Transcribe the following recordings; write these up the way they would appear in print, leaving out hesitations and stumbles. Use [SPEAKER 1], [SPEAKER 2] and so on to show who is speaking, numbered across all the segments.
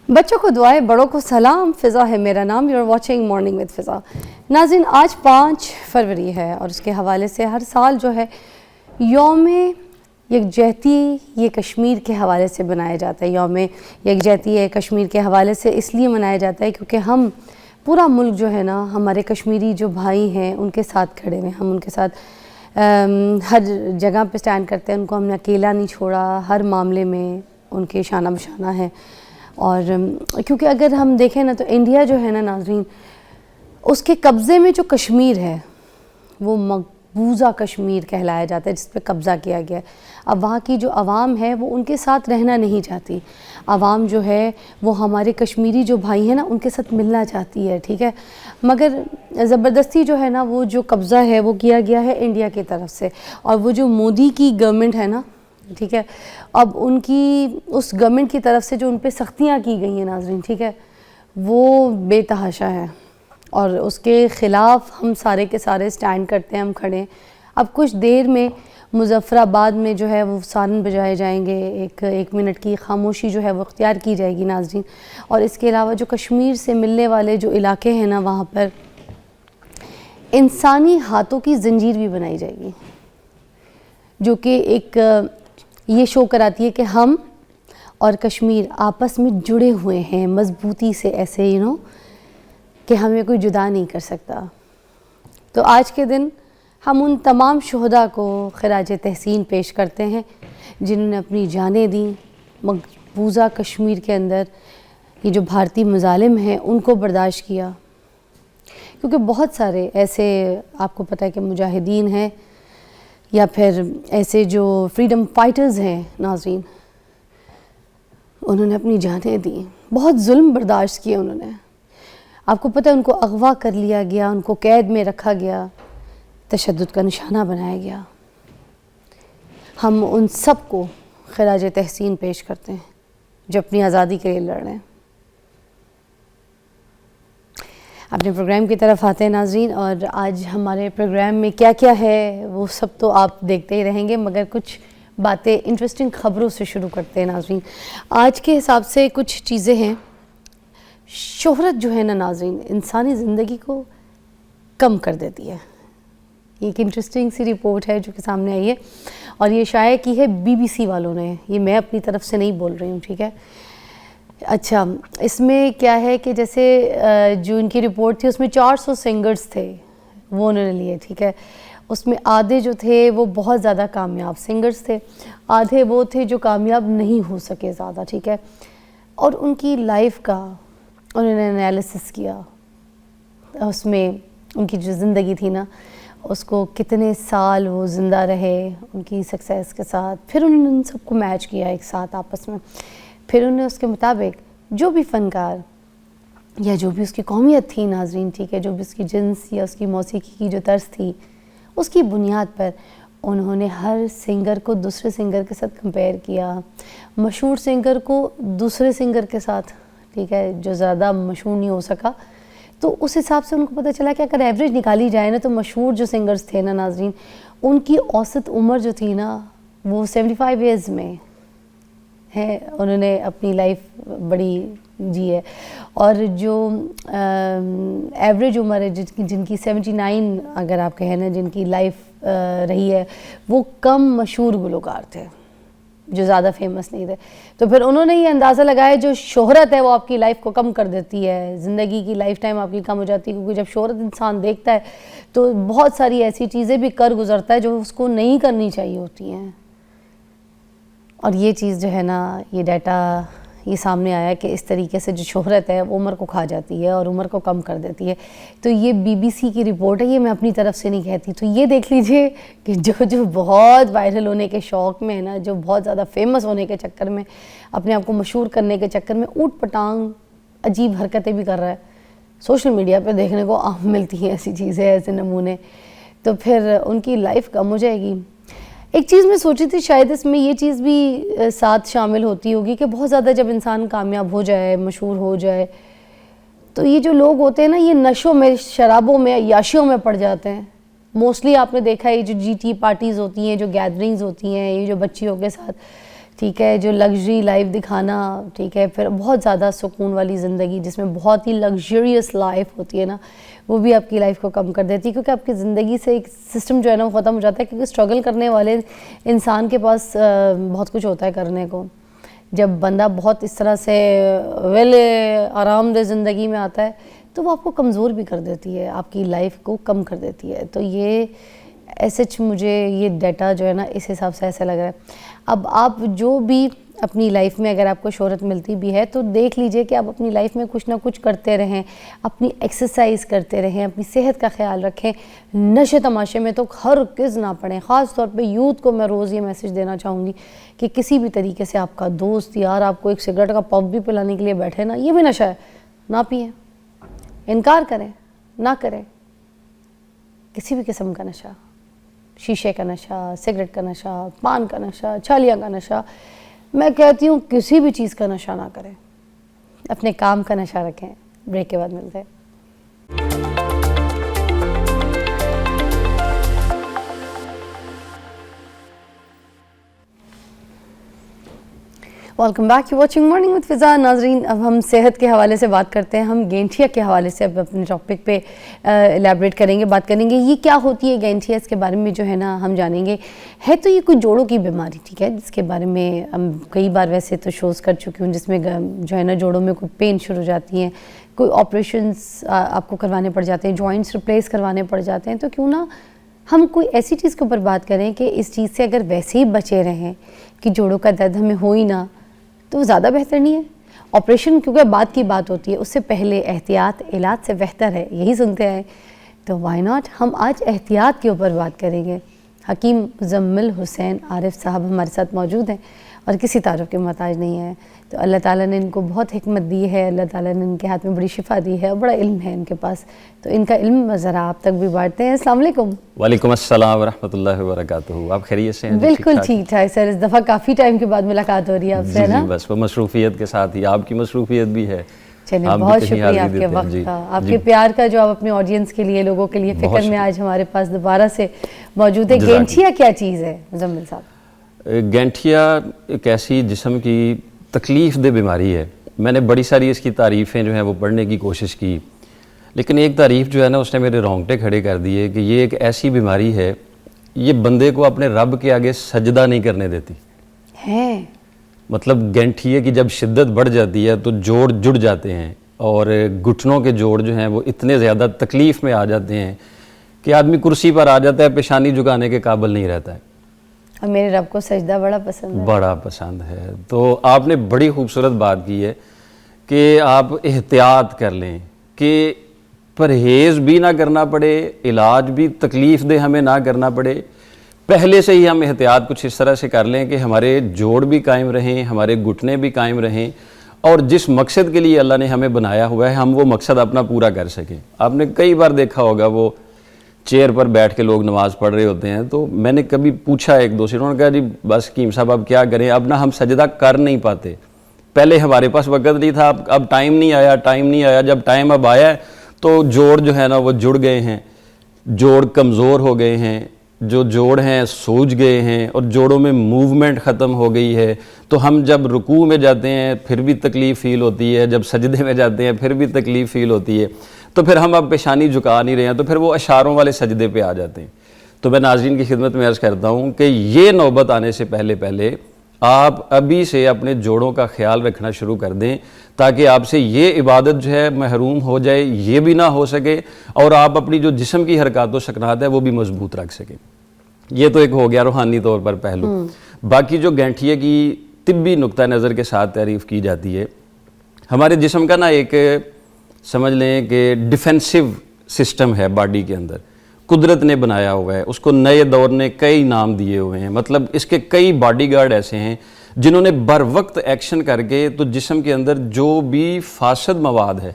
[SPEAKER 1] बच्चों को दुआएं, बड़ों को सलाम। फ़िज़ा है मेरा नाम। यूर वॉचिंग मॉर्निंग विद फ़िज़ा। नाज़रीन, आज 5 फरवरी है और उसके हवाले से हर साल जो है यौम यकजहती ये कश्मीर के हवाले से बनाया जाता है। यौम यकजहती ये कश्मीर के हवाले से इसलिए मनाया जाता है क्योंकि हम पूरा मुल्क जो है ना, हमारे कश्मीरी जो भाई हैं उनके साथ खड़े हुए। हम उनके साथ हर जगह पे स्टैंड करते हैं। उनको हमने अकेला नहीं छोड़ा, हर मामले में उनके शाना बशाना है। और क्योंकि अगर हम देखें ना तो इंडिया जो है ना नाज़रीन, उसके कब्ज़े में जो कश्मीर है वो मकबूजा कश्मीर कहलाया जाता है, जिस पे कब्ज़ा किया गया है। अब वहाँ की जो आवाम है वो उनके साथ रहना नहीं चाहती। आवाम जो है वो हमारे कश्मीरी जो भाई हैं ना उनके साथ मिलना चाहती है, ठीक है। मगर ज़बरदस्ती जो है ना वो जो कब्ज़ा है वो किया गया है इंडिया की तरफ से। और वो जो मोदी की गवर्नमेंट है ना, ठीक है, अब उनकी उस गवर्नमेंट की तरफ से जो उन पे सख्तियाँ की गई हैं नाज़रीन, ठीक है, वो बेतहाशा है और उसके ख़िलाफ़ हम सारे के सारे स्टैंड करते हैं, हम खड़े हैं। अब कुछ देर में मुज़फ़्फ़राबाद में जो है वो सारन बजाए जाएंगे, एक मिनट की खामोशी जो है वो इख्तियार की जाएगी नाज़रीन। और इसके अलावा जो कश्मीर से मिलने वाले जो इलाके हैं ना, वहाँ पर इंसानी हाथों की ज़ंजीर भी बनाई जाएगी, जो कि एक ये शो कराती है कि हम और कश्मीर आपस में जुड़े हुए हैं मज़बूती से, ऐसे कि हमें कोई जुदा नहीं कर सकता। तो आज के दिन हम उन तमाम शुहदा को खिराज तहसीन पेश करते हैं जिन्होंने अपनी जानें दी मकबूजा कश्मीर के अंदर। ये जो भारतीय मुजालिम हैं उनको बर्दाश्त किया, क्योंकि बहुत सारे ऐसे आपको पता है कि मुजाहिदीन हैं या फिर ऐसे जो फ्रीडम फाइटर्स हैं नाज़रीन, उन्होंने अपनी जानें दी, बहुत जुल्म बर्दाश्त किए उन्होंने। आपको पता है उनको अगवा कर लिया गया, उनको कैद में रखा गया, तशद्दुद का निशाना बनाया गया। हम उन सब को खिराज तहसीन पेश करते हैं जो अपनी आज़ादी के लिए लड़ रहे हैं। अपने प्रोग्राम की तरफ आते हैं नाज़रीन, और आज हमारे प्रोग्राम में क्या क्या है वो सब तो आप देखते ही रहेंगे, मगर कुछ बातें इंटरेस्टिंग ख़बरों से शुरू करते हैं नाज़रीन। आज के हिसाब से कुछ चीज़ें हैं। शोहरत जो है ना नाज़रीन, इंसानी ज़िंदगी को कम कर देती है। एक इंटरेस्टिंग सी रिपोर्ट है जो कि सामने आई है और ये शाया की है BBC वालों ने, ये मैं अपनी तरफ से नहीं बोल रही हूँ, ठीक है। अच्छा, इसमें क्या है कि जैसे जो इनकी रिपोर्ट थी उसमें 400 सिंगर्स थे वो उन्होंने लिए, ठीक है। उसमें आधे जो थे वो बहुत ज़्यादा कामयाब सिंगर्स थे, आधे वो थे जो कामयाब नहीं हो सके ज़्यादा, ठीक है। और उनकी लाइफ का उन्होंने एनालिसिस किया, उसमें उनकी जो ज़िंदगी थी ना उसको कितने साल वो ज़िंदा रहे उनकी सक्सेस के साथ। फिर उन्होंने उन सबको मैच किया एक साथ आपस में। फिर उन्होंने उसके मुताबिक जो भी फ़नकार या जो भी उसकी कौमियत थी नाज़रीन, ठीक है, जो भी उसकी जिन्स या उसकी मौसीकी की जो तर्ज थी, उसकी बुनियाद पर उन्होंने हर सिंगर को दूसरे सिंगर के साथ कंपेयर किया, मशहूर सिंगर को दूसरे सिंगर के साथ, ठीक है, जो ज़्यादा मशहूर नहीं हो सका। तो उस हिसाब से उनको पता चला कि अगर एवरेज निकाली जाए ना तो मशहूर जो सिंगर्स थे ना नाज़रीन, उनकी औसत उम्र जो थी ना वो 75 ईयर्स में है। उन्होंने अपनी लाइफ बड़ी जी है। और जो एवरेज उम्र है जिनकी 79 अगर आप कहें ना, जिनकी लाइफ रही है, वो कम मशहूर गुलकार थे जो ज़्यादा फेमस नहीं थे। तो फिर उन्होंने ये अंदाज़ा लगाया जो शोहरत है वो आपकी लाइफ को कम कर देती है, ज़िंदगी की लाइफ टाइम आपकी कम हो जाती है, क्योंकि जब शोहरत इंसान देखता है तो बहुत सारी ऐसी चीज़ें भी कर गुजरता है जो उसको नहीं करनी चाहिए होती हैं। और ये चीज़ जो है ना, ये डाटा ये सामने आया कि इस तरीके से जो शोहरत है वो उम्र को खा जाती है और उम्र को कम कर देती है। तो ये BBC की रिपोर्ट है, ये मैं अपनी तरफ से नहीं कहती। तो ये देख लीजिए कि जो बहुत वायरल होने के शौक़ में है ना, जो बहुत ज़्यादा फेमस होने के चक्कर में, अपने आप को मशहूर करने के चक्कर में ऊट पटांग अजीब हरकतें भी कर रहा है, सोशल मीडिया पर देखने को आम मिलती हैं ऐसी चीज़ें, ऐसे नमूने। तो फिर उनकी लाइफ कम हो जाएगी। एक चीज़ मैं सोची थी शायद इसमें ये चीज़ भी साथ शामिल होती होगी कि बहुत ज़्यादा जब इंसान कामयाब हो जाए, मशहूर हो जाए, तो ये जो लोग होते हैं ना, ये नशों में, शराबों में, याशियों में पड़ जाते हैं। मोस्टली आपने देखा है ये जो GT पार्टीज़ होती हैं, जो गैदरिंग्स होती हैं, ये जो बच्चियों के साथ, ठीक है, जो लग्जरी लाइफ दिखाना, ठीक है, फिर बहुत ज़्यादा सुकून वाली ज़िंदगी जिसमें बहुत ही लग्जरियस लाइफ होती है ना, वो भी आपकी लाइफ को कम कर देती है, क्योंकि आपकी ज़िंदगी से एक सिस्टम जो है ना वो ख़त्म हो जाता है, क्योंकि स्ट्रगल करने वाले इंसान के पास बहुत कुछ होता है करने को। जब बंदा बहुत इस तरह से वेल आरामदेह ज़िंदगी में आता है तो वो आपको कमज़ोर भी कर देती है, आपकी लाइफ को कम कर देती है। तो ये ऐसे मुझे ये डाटा जो है ना इस हिसाब से ऐसा लग रहा है। अब आप जो भी अपनी लाइफ में अगर आपको शोहरत मिलती भी है तो देख लीजिए कि आप अपनी लाइफ में कुछ ना कुछ करते रहें, अपनी एक्सरसाइज करते रहें, अपनी सेहत का ख्याल रखें। नशे तमाशे में तो हरगिज़ ना पड़ें। ख़ास तौर पे यूथ को मैं रोज़ ये मैसेज देना चाहूँगी कि किसी भी तरीके से आपका दोस्त यार आपको एक सिगरेट का पफ भी पिलाने के लिए बैठे ना, ये भी नशा है, ना पिए, इनकार करें, ना करें। किसी भी किस्म का नशा, शीशे का नशा, सिगरेट का नशा, पान का नशा, छालियाँ का नशा, मैं कहती हूँ किसी भी चीज़ का नशा ना करें, अपने काम का नशा रखें। ब्रेक के बाद मिलते हैं। Welcome back, you watching morning with Fiza. नाजरीन, अब हम सेहत के हवाले से बात करते हैं। हम गैंठिया के हवाले से अब अपने टॉपिक पे एलैबोरेट करेंगे, बात करेंगे ये क्या होती है गैंठिया, इसके बारे में जो है ना हम जानेंगे। है तो ये कोई जोड़ों की बीमारी, ठीक है, जिसके बारे में हम कई बार वैसे तो शोज़ कर चुकी हूँ, जिसमें जो है ना जोड़ों में कोई पेन शुरू हो जाती हैं, कोई ऑपरेशंस आपको करवाने पड़ जाते हैं, जॉइंट्स रिप्लेस करवाने पड़ जाते हैं। तो क्यों ना हम कोई ऐसी चीज़ के ऊपर बात करें कि इस चीज़ से अगर वैसे ही बचे रहें कि जोड़ों का दर्द हमें हो ही ना, तो वो ज़्यादा बेहतर नहीं है। ऑपरेशन क्योंकि बाद की बात होती है, उससे पहले एहतियात इलाज से बेहतर है, यही सुनते आए। तो वाई नॉट, हम आज एहतियात के ऊपर बात करेंगे। हकीम मुज़म्मिल हुसैन आरिफ साहब हमारे साथ मौजूद हैं और किसी तारुफ के मोहताज नहीं है। तो अल्लाह ताला ने इनको बहुत हिकमत दी है, अल्लाह ताला ने इनके हाथ में बड़ी शिफा दी है और बड़ा इल्म है इनके पास। तो इनका इल्म ज़रा आप तक भी बांटते हैं। अस्सलाम वालेकुम।
[SPEAKER 2] वालेकुम अस्सलाम वरहमतुल्लाहि वबरकातुहू। आप खैरियत से हैं?
[SPEAKER 1] बिल्कुल ठीक ठाक सर। इस दफ़ा काफ़ी टाइम के बाद मुलाकात हो रही है आपसे ना।
[SPEAKER 2] बस वो मसरूफियत के साथ ही आपकी मसरूफियत भी है।
[SPEAKER 1] चलिए, बहुत शुक्रिया आपके वक्त का, आपके प्यार का, जो आप अपने ऑडियंस के लिए, लोगों के लिए फिक्र में आज हमारे पास दोबारा से मौजूद है। गैंठिया क्या चीज़ है मुज़म्मिल साहब?
[SPEAKER 2] गैंठिया एक ऐसी जिस्म की तकलीफ़ दे बीमारी है। मैंने बड़ी सारी इसकी तारीफ़ें जो हैं वो पढ़ने की कोशिश की, लेकिन एक तारीफ़ जो है ना उसने मेरे रोंगटे खड़े कर दिए कि ये एक ऐसी बीमारी है, ये बंदे को अपने रब के आगे सजदा नहीं करने देती
[SPEAKER 1] है।
[SPEAKER 2] मतलब गैंठिए की जब शिद्दत बढ़ जाती है तो जोड़ जुड़ जाते हैं और घुटनों के जोड़ जो हैं वो इतने ज़्यादा तकलीफ़ में आ जाते हैं कि आदमी कुर्सी पर आ जाता है, पेशानी झुकाने के काबिल नहीं रहता है।
[SPEAKER 1] और मेरे रब को सजदा बड़ा पसंद है।
[SPEAKER 2] बड़ा पसंद है। तो आपने बड़ी खूबसूरत बात की है कि आप एहतियात कर लें कि परहेज़ भी ना करना पड़े, इलाज भी तकलीफ़ दे हमें ना करना पड़े। पहले से ही हम एहतियात कुछ इस तरह से कर लें कि हमारे जोड़ भी कायम रहें, हमारे घुटने भी कायम रहें और जिस मकसद के लिए अल्लाह ने हमें बनाया हुआ है हम वो मकसद अपना पूरा कर सकें। आपने कई बार देखा होगा वो चेयर पर बैठ के लोग नमाज़ पढ़ रहे होते हैं, तो मैंने कभी पूछा एक दो से, उन्होंने कहा जी बस कीम साहब अब क्या करें, अब ना हम सजदा कर नहीं पाते। पहले हमारे पास वक़्त नहीं था, अब टाइम नहीं आया, जब टाइम अब आया है तो जोड़ जो है ना वो जुड़ गए हैं, जोड़ कमज़ोर हो गए हैं, जो जोड़ हैं सूज गए हैं और जोड़ों में मूवमेंट ख़त्म हो गई है। तो हम जब रुकू में जाते हैं फिर भी तकलीफ़ फ़ील होती है, जब सजदे में जाते हैं फिर भी तकलीफ़ फ़ील होती है। तो फिर हम अब पेशानी झुका नहीं रहे हैं, तो फिर वो अशारों वाले सजदे पे आ जाते हैं। तो मैं नाज़रीन की खिदमत में अर्ज़ करता हूँ कि ये नौबत आने से पहले आप अभी से अपने जोड़ों का ख्याल रखना शुरू कर दें, ताकि आपसे ये इबादत जो है महरूम हो जाए, ये भी ना हो सके और आप अपनी जो जिस्म की हरकत व सकनात है वो भी मजबूत रख सकें। ये तो एक हो गया रूहानी तौर पर पहलू। बाकी जो गैंठिए की तिब्बी नुक्ता नज़र के साथ तारीफ़ की जाती है, हमारे जिस्म का ना एक समझ लें कि डिफेंसिव सिस्टम है बॉडी के अंदर, कुदरत ने बनाया हुआ है, उसको नए दौर ने कई नाम दिए हुए हैं। मतलब इसके कई बॉडीगार्ड ऐसे हैं जिन्होंने बर वक्त एक्शन करके तो जिस्म के अंदर जो भी फासद मवाद है,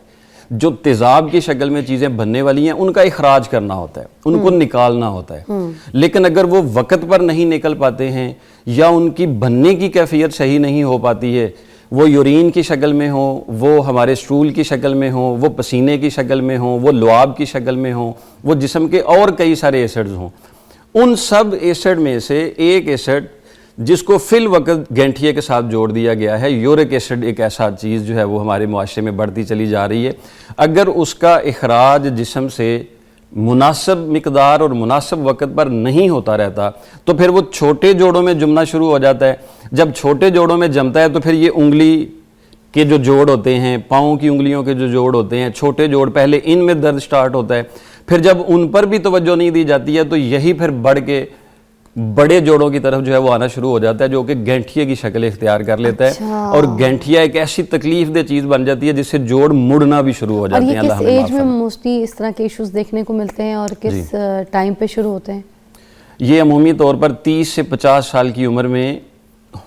[SPEAKER 2] जो तेज़ाब की शक्ल में चीज़ें बनने वाली हैं, उनका इखराज करना होता है, उनको निकालना होता है। लेकिन अगर वो वक़्त पर नहीं निकल पाते हैं या उनकी बनने की कैफियत सही नहीं हो पाती है, वो यूरिन की शक्ल में हो, वो हमारे स्टूल की शक्ल में हो, वो पसीने की शक्ल में हो, वो लुआब की शक्ल में हो, वो जिस्म के और कई सारे एसिड्स हों, उन सब एसिड में से एक एसिड जिसको फिल वक्त गैंठिए के साथ जोड़ दिया गया है। यूरिक एसिड एक ऐसा चीज़ जो है वो हमारे मुआशरे में बढ़ती चली जा रही है। अगर उसका इखराज जिस्म से मुनासिब मिकदार और मुनासिब वक्त पर नहीं होता रहता तो फिर वो छोटे जोड़ों में जमना शुरू हो जाता है। जब छोटे जोड़ों में जमता है तो फिर ये उंगली के जो जोड़ होते हैं, पाँव की उंगलियों के जो जोड़ होते हैं, छोटे जोड़, पहले इनमें दर्द स्टार्ट होता है। फिर जब उन पर भी तवज्जो नहीं दी जाती है तो यही फिर बढ़ के बड़े जोड़ों की तरफ जो है वो आना शुरू हो जाता है, जो कि गैंठिए की शक्ल इख्तियार कर लेता है। और गैंठिया एक ऐसी तकलीफ दे चीज़ बन जाती है जिससे जोड़ मुड़ना भी शुरू हो जाते हैं।
[SPEAKER 1] और ये किस एज में मोस्टली इस तरह के इश्यूज देखने को मिलते हैं और किस टाइम पे शुरू होते हैं?
[SPEAKER 2] ये अमूमी तौर पर 30 से 50 साल की उम्र में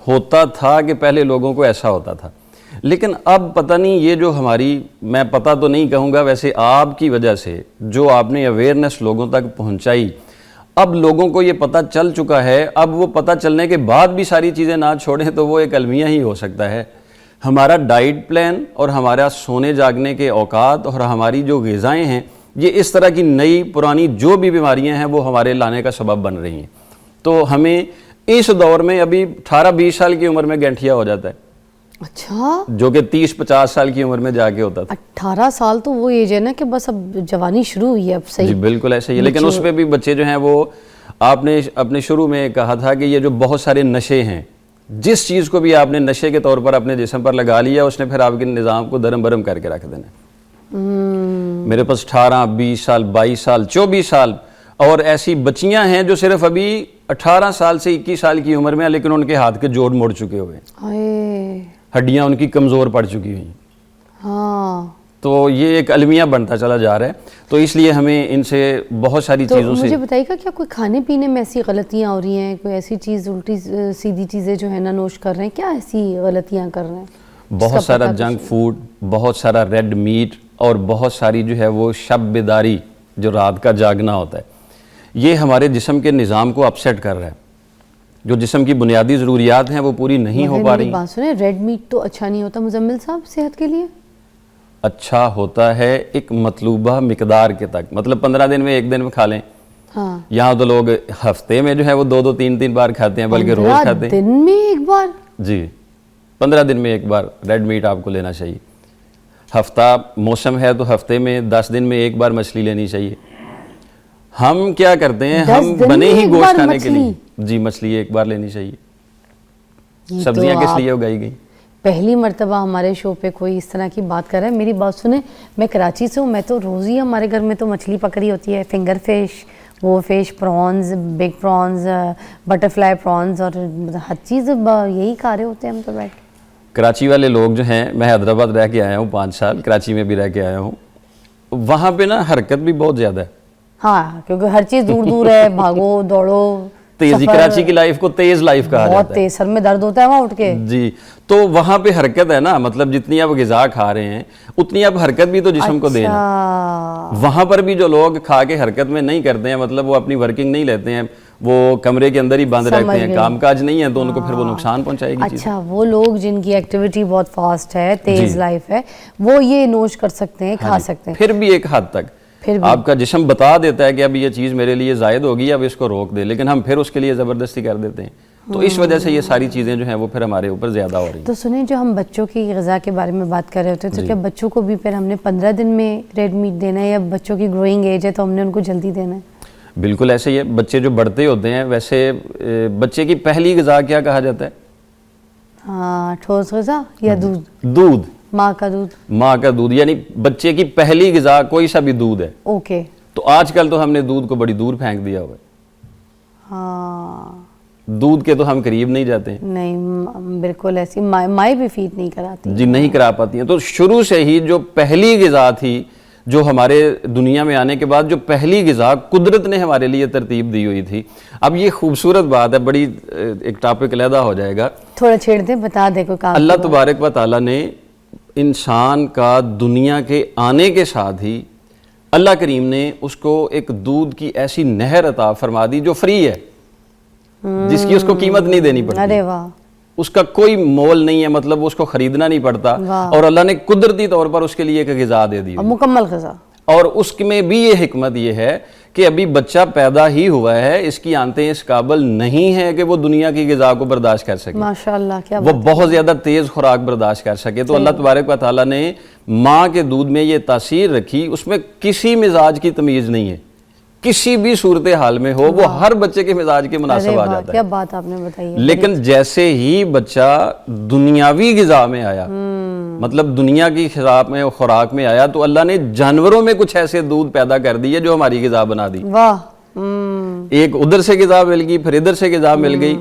[SPEAKER 2] होता था कि पहले लोगों को ऐसा होता था, लेकिन अब पता नहीं ये जो हमारी, मैं पता तो नहीं कहूँगा, वैसे आपकी वजह से जो आपने अवेयरनेस लोगों तक पहुँचाई, अब लोगों को ये पता चल चुका है। अब वो पता चलने के बाद भी सारी चीज़ें ना छोड़ें तो वो एक अलमिया ही हो सकता है। हमारा डाइट प्लान और हमारा सोने जागने के औकात और हमारी जो ग़िज़ाएँ हैं, ये इस तरह की नई पुरानी जो भी बीमारियां हैं वो हमारे लाने का सबब बन रही हैं। तो हमें इस दौर में अभी 18-20 साल की उम्र में गैंठिया हो जाता है।
[SPEAKER 1] अच्छा,
[SPEAKER 2] जो कि 30-50 साल की उम्र में जाके होता था।
[SPEAKER 1] 18 साल तो वो एज है ना कि बस अब जवानी शुरू हुई है अब। सही
[SPEAKER 2] जी बिल्कुल ऐसे ही है। लेकिन उस पर भी बच्चे जो हैं वो, आपने अपने शुरू में कहा था कि ये जो बहुत सारे नशे हैं, जिस चीज़ को भी आपने नशे के तौर पर अपने जिस्म पर लगा लिया उसने फिर आपके निज़ाम को दरम बरम करके रख देना। मेरे पास 18-20 साल, 22 साल, 24 साल और ऐसी बच्चियां हैं जो सिर्फ अभी 18 साल से 21 साल की उम्र में है, लेकिन उनके हाथ के जोड़ मुड़ चुके हुए, हड्डियां उनकी कमज़ोर पड़ चुकी हुई।
[SPEAKER 1] हाँ,
[SPEAKER 2] तो ये एक अलमिया बनता चला जा रहा है। तो इसलिए हमें इनसे बहुत सारी चीज़ों से।
[SPEAKER 1] मुझे बताइएगा, क्या कोई खाने पीने में ऐसी गलतियां हो रही हैं, कोई ऐसी चीज़ उल्टी सीधी चीज़ें जो है ना नोश कर रहे हैं, क्या ऐसी गलतियां कर रहे हैं?
[SPEAKER 2] बहुत सारा जंक फूड, बहुत सारा रेड मीट और बहुत सारी जो है वो शब बेदारी, जो रात का जागना होता है, ये हमारे जिस्म के निज़ाम को अपसेट कर रहा है। जो जिस्म की बुनियादी ज़रूरियात हैं वो पूरी नहीं हो पा रही।
[SPEAKER 1] बात सुने, रेड मीट तो अच्छा नहीं होता मुजम्मिल साहब सेहत के लिए?
[SPEAKER 2] अच्छा होता है एक मतलूबा मिकदार के तक, मतलब 15 दिन में एक दिन में खा लें।
[SPEAKER 1] हाँ।
[SPEAKER 2] यहाँ तो लोग हफ्ते में जो है वो 2-2, 3-3 बार खाते हैं, बल्कि रोज़ खाते हैं।
[SPEAKER 1] दिन में एक बार?
[SPEAKER 2] जी, 15 दिन में एक बार रेड मीट आपको लेना चाहिए। हफ्ता मौसम है तो हफ्ते में 10 दिन में एक बार मछली लेनी चाहिए। हम क्या करते हैं, हम बने ही गोश्त खाने के लिए, जी मछली एक बार लेनी चाहिए। सब्जियां किस लिए उगाई गई?
[SPEAKER 1] पहली मर्तबा हमारे शो पे कोई इस तरह की बात कर रहा है। मेरी बात सुने, मैं कराची से हूँ, मैं तो रोज़ ही हमारे घर में तो मछली पकड़ी होती है, फिंगर फिश, वो fish, prawns, big prawns, butterfly prawns, और हर चीज़ यही खा रहे होते हैं हम तो बैठ के।
[SPEAKER 2] कराची वाले लोग जो हैं, मैं हैदराबाद रह के आया हूँ 5 साल, कराची में भी रह के आया हूँ, वहाँ पे ना हरकत भी बहुत ज़्यादा है।
[SPEAKER 1] हाँ, क्योंकि हर चीज़ दूर दूर है, भागो दौड़ो,
[SPEAKER 2] तेजी। कराची की लाइफ को तेज लाइफ कहा जाता है।
[SPEAKER 1] बहुत तेज, सर में दर्द होता है वहाँ उठ के।
[SPEAKER 2] जी, तो वहाँ पे हरकत है ना, मतलब जितनी आप ग़िज़ा खा रहे हैं उतनी आप हरकत भी तो जिस्म को देना। वहाँ पर भी जो लोग खा के हरकत में नहीं करते हैं, मतलब वो अपनी वर्किंग नहीं लेते हैं, वो कमरे के अंदर ही बंद रहते हैं, कामकाज नहीं है, तो उनको फिर वो नुकसान पहुंचाएगी।
[SPEAKER 1] अच्छा, वो लोग जिनकी एक्टिविटी बहुत फास्ट है, तेज लाइफ है, वो ये नोश कर सकते हैं, खा सकते हैं।
[SPEAKER 2] फिर भी एक हद तक आपका जिस्म बता देता है कि अब ये चीज़ मेरे लिए जायद होगी, अब इसको रोक दे, लेकिन हम फिर उसके लिए ज़बरदस्ती कर देते हैं। तो इस वजह से ये सारी चीज़ें जो हैं वो फिर हमारे ऊपर ज़्यादा हो रही हैं।
[SPEAKER 1] तो सुने, जो हम बच्चों की ग़िज़ा के बारे में बात कर रहे होते हैं, तो क्या बच्चों को भी फिर हमने 15 दिन में रेड मीट देना है, या बच्चों की ग्रोइंग एज है तो हमने उनको जल्दी देना है?
[SPEAKER 2] बिल्कुल ऐसे ही है। बच्चे जो बढ़ते होते हैं, वैसे बच्चे की पहली ग़िज़ा क्या कहा जाता है?
[SPEAKER 1] हाँ, ठोस ग़िज़ा या दूध?
[SPEAKER 2] दूध,
[SPEAKER 1] माँ का दूध।
[SPEAKER 2] माँ का दूध, यानी बच्चे की पहली ग़िज़ा कोई सा भी दूध है।
[SPEAKER 1] ओके।
[SPEAKER 2] तो आजकल तो हमने दूध को बड़ी दूर फेंक दिया हुआ है।
[SPEAKER 1] हाँ,
[SPEAKER 2] दूध के तो हम करीब नहीं जाते हैं।
[SPEAKER 1] नहीं, बिल्कुल ऐसी माँ भी फीड नहीं कराती
[SPEAKER 2] जी, नहीं करा पाती हैं। तो शुरू से ही जो पहली ग़िज़ा थी, जो हमारे दुनिया में आने के बाद जो पहली ग़िज़ा कुदरत ने हमारे लिए तरतीब दी हुई थी। अब ये खूबसूरत बात है, बड़ी एक टॉपिक अलहदा हो जाएगा,
[SPEAKER 1] थोड़ा छेड़ दे, बता दे कोई काम।
[SPEAKER 2] अल्लाह तबारक व तआला ने इंसान का दुनिया के आने के साथ ही अल्लाह करीम ने उसको एक दूध की ऐसी नहर अता फरमा दी जो फ्री है, जिसकी उसको कीमत नहीं देनी पड़ती।
[SPEAKER 1] अरे वाह,
[SPEAKER 2] उसका कोई मोल नहीं है, मतलब उसको खरीदना नहीं पड़ता, और अल्लाह ने कुदरती तौर पर उसके लिए एक ग़िज़ा दे दी,
[SPEAKER 1] मुकम्मल ग़िज़ा।
[SPEAKER 2] और उसमें भी ये हिकमत ये है कि अभी बच्चा पैदा ही हुआ है, इसकी आंतें इस काबिल नहीं है कि वो दुनिया की ग़िज़ा को बर्दाश्त कर सके,
[SPEAKER 1] माशाअल्लाह, क्या
[SPEAKER 2] वो बहुत ज़्यादा तेज़ खुराक बर्दाश्त कर सके। तो अल्लाह तबारक व तआला ने माँ के दूध में ये तासीर रखी, उसमें किसी मिजाज की तमीज़ नहीं है, किसी भी सूरत हाल में हो वो हर बच्चे के मिजाज के मुनासिब आ जाता
[SPEAKER 1] क्या
[SPEAKER 2] है।
[SPEAKER 1] बात आपने बताई है।
[SPEAKER 2] लेकिन जैसे ही बच्चा दुनियावी ग़िज़ा में आया, मतलब दुनिया की खिजाब में खुराक में आया, तो अल्लाह ने जानवरों में कुछ ऐसे दूध पैदा कर दिए जो हमारी ग़िज़ा बना दी।
[SPEAKER 1] वाह।
[SPEAKER 2] एक उधर से ग़िज़ा मिल गई, फिर इधर से ग़िज़ा मिल गई।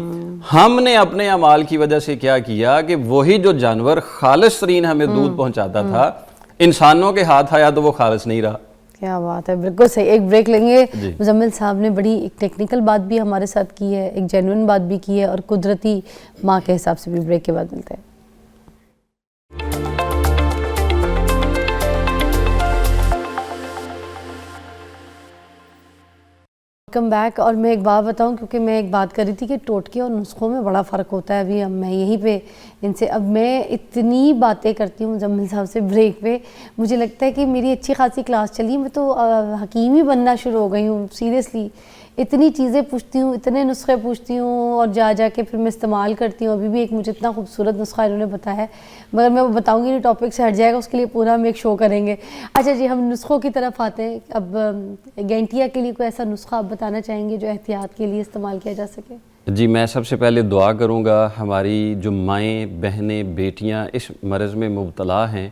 [SPEAKER 2] हमने अपने अमाल की वजह से क्या किया कि वही जो जानवर खालिस तरीन हमें दूध पहुंचाता था, इंसानों के हाथ आया तो वो खालिस नहीं रहा।
[SPEAKER 1] क्या बात है, बिल्कुल सही। एक ब्रेक लेंगे। मुजम्मिल साहब ने बड़ी एक टेक्निकल बात भी हमारे साथ की है, एक जेन्युइन बात भी की है, और कुदरती माँ के हिसाब से भी। ब्रेक के बाद मिलते हैं। Welcome back. और मैं एक बात बताऊं, क्योंकि मैं एक बात कर रही थी कि टोटके और नुस्खों में बड़ा फ़र्क होता है। अभी मैं यहीं पे इनसे, अब मैं इतनी बातें करती हूँ मुजम्मिल साहब से ब्रेक पे, मुझे लगता है कि मेरी अच्छी खासी क्लास चली, मैं तो हकीम ही बनना शुरू हो गई हूँ सीरियसली। इतनी चीज़ें पूछती हूँ, इतने नुस्खे पूछती हूँ, और जा के फिर मैं इस्तेमाल करती हूँ। अभी भी एक मुझे इतना खूबसूरत नुस्खा इन्होंने बताया है, मगर मैं वो बताऊँगी नहीं, टॉपिक से हट जाएगा, उसके लिए पूरा हम एक शो करेंगे। अच्छा जी, हम नुस्खों की तरफ आते हैं। अब गैंटिया के लिए कोई ऐसा नुस्खा आप बताना चाहेंगे जो एहतियात के लिए इस्तेमाल किया जा सके?
[SPEAKER 2] जी, मैं सबसे पहले दुआ करूँगा हमारी जो माएँ, बहनें, बेटियाँ इस मर्ज़ में मुब्तला हैं,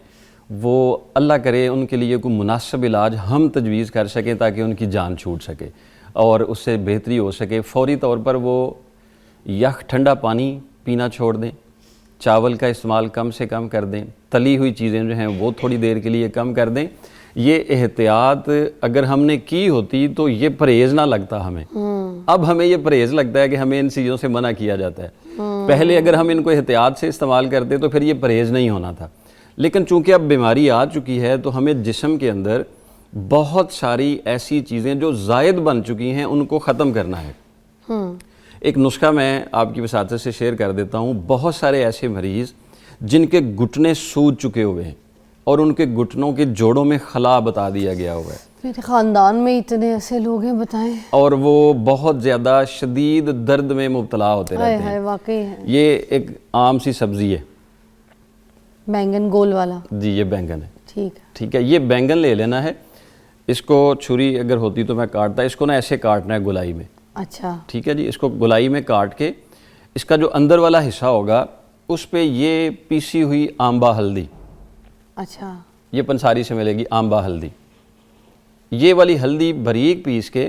[SPEAKER 2] वो अल्लाह करे उनके लिए कोई मुनासिब इलाज हम तजवीज़ कर सकें ताकि उनकी जान छूट सके और उससे बेहतरी हो सके। फ़ौरी तौर पर वो यख ठंडा पानी पीना छोड़ दें, चावल का इस्तेमाल कम से कम कर दें, तली हुई चीज़ें जो हैं वो थोड़ी देर के लिए कम कर दें। ये एहतियात अगर हमने की होती तो ये परहेज़ ना लगता हमें। अब हमें ये परहेज़ लगता है कि हमें इन चीज़ों से मना किया जाता है। पहले अगर हम इनको एहतियात से इस्तेमाल करते तो फिर ये परहेज़ नहीं होना था। लेकिन चूँकि अब बीमारी आ चुकी है तो हमें जिस्म के अंदर बहुत सारी ऐसी चीज़ें जो ज़ायद बन चुकी हैं उनको ख़त्म करना है। एक नुस्खा मैं आपकी वसातत से शेयर कर देता हूँ। बहुत सारे ऐसे मरीज़ जिनके घुटने सूज चुके हुए हैं और उनके घुटनों के जोड़ों में खला बता दिया गया हुआ है।
[SPEAKER 1] मेरे ख़ानदान में इतने ऐसे लोग हैं, बताएं।
[SPEAKER 2] और वो बहुत ज़्यादा शदीद दर्द में मुब्तला होते रहते हैं।
[SPEAKER 1] वाकई है।
[SPEAKER 2] ये एक आम सी सब्ज़ी है,
[SPEAKER 1] बैंगन गोल वाला।
[SPEAKER 2] जी, ये बैंगन है।
[SPEAKER 1] ठीक
[SPEAKER 2] है। ये बैंगन ले लेना है, इसको छुरी अगर होती तो मैं काटता, इसको ना ऐसे काटना है गोलाई में।
[SPEAKER 1] अच्छा,
[SPEAKER 2] ठीक है जी। इसको गोलाई में काट के इसका जो अंदर वाला हिस्सा होगा उस पे ये पीसी हुई आंबा हल्दी,
[SPEAKER 1] अच्छा,
[SPEAKER 2] ये पंसारी से मिलेगी आंबा हल्दी, ये वाली हल्दी बारीक पीस के,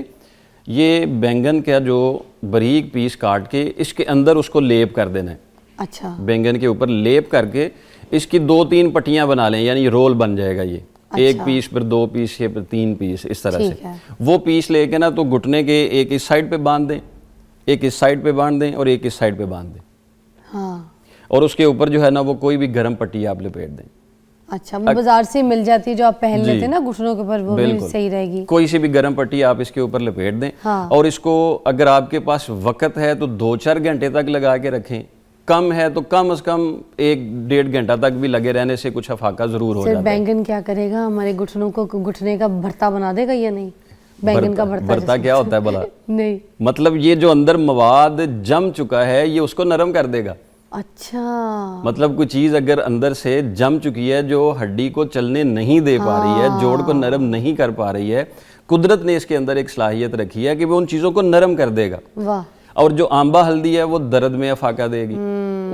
[SPEAKER 2] ये बैंगन का जो बारीक पीस काट के इसके अंदर उसको लेप कर देना है।
[SPEAKER 1] अच्छा,
[SPEAKER 2] बैंगन के ऊपर लेप करके इसकी 2-3 पट्टियां बना लें, यानी रोल बन जाएगा ये। अच्छा। 1 पीस फिर 2 पीस फिर 3 पीस, इस तरह से वो पीस लेके ना तो घुटने के एक इस साइड पे बांध दें, एक इस साइड पे बांध दें और एक इस साइड पे बांध दें।
[SPEAKER 1] हाँ।
[SPEAKER 2] और उसके ऊपर जो है ना वो कोई भी गर्म पट्टी आप लपेट दें।
[SPEAKER 1] अच्छा, वो बाजार से मिल जाती है जो आप पहन लेते हैं ना घुटनों के ऊपर, वो भी सही रहेगी।
[SPEAKER 2] कोई सी भी गर्म पट्टी आप इसके ऊपर लपेट दें।
[SPEAKER 1] हाँ।
[SPEAKER 2] और इसको अगर आपके पास वक्त है तो 2-4 घंटे तक लगा के रखें, कम है तो कम से कम 1-1.5 घंटा तक भी लगे रहने से कुछ अफाका जरूर हो जाता है।
[SPEAKER 1] बैंगन क्या करेगा, हमारे घुटनों को घुटने का भरता बना देगा या नहीं? बैंगन का भरता
[SPEAKER 2] क्या होता है भला?
[SPEAKER 1] नहीं,
[SPEAKER 2] मतलब ये जो अंदर मवाद जम चुका है ये उसको नरम कर देगा।
[SPEAKER 1] अच्छा,
[SPEAKER 2] मतलब कोई चीज़ अगर अंदर से जम चुकी है जो हड्डी को चलने नहीं दे पा रही है, जोड़ को नरम नहीं कर पा रही है, कुदरत ने इसके अंदर एक सलाहियत रखी है कि वो उन चीज़ों को नरम कर देगा।
[SPEAKER 1] वाह।
[SPEAKER 2] और जो आंबा हल्दी है वो दर्द में अफाका देगी।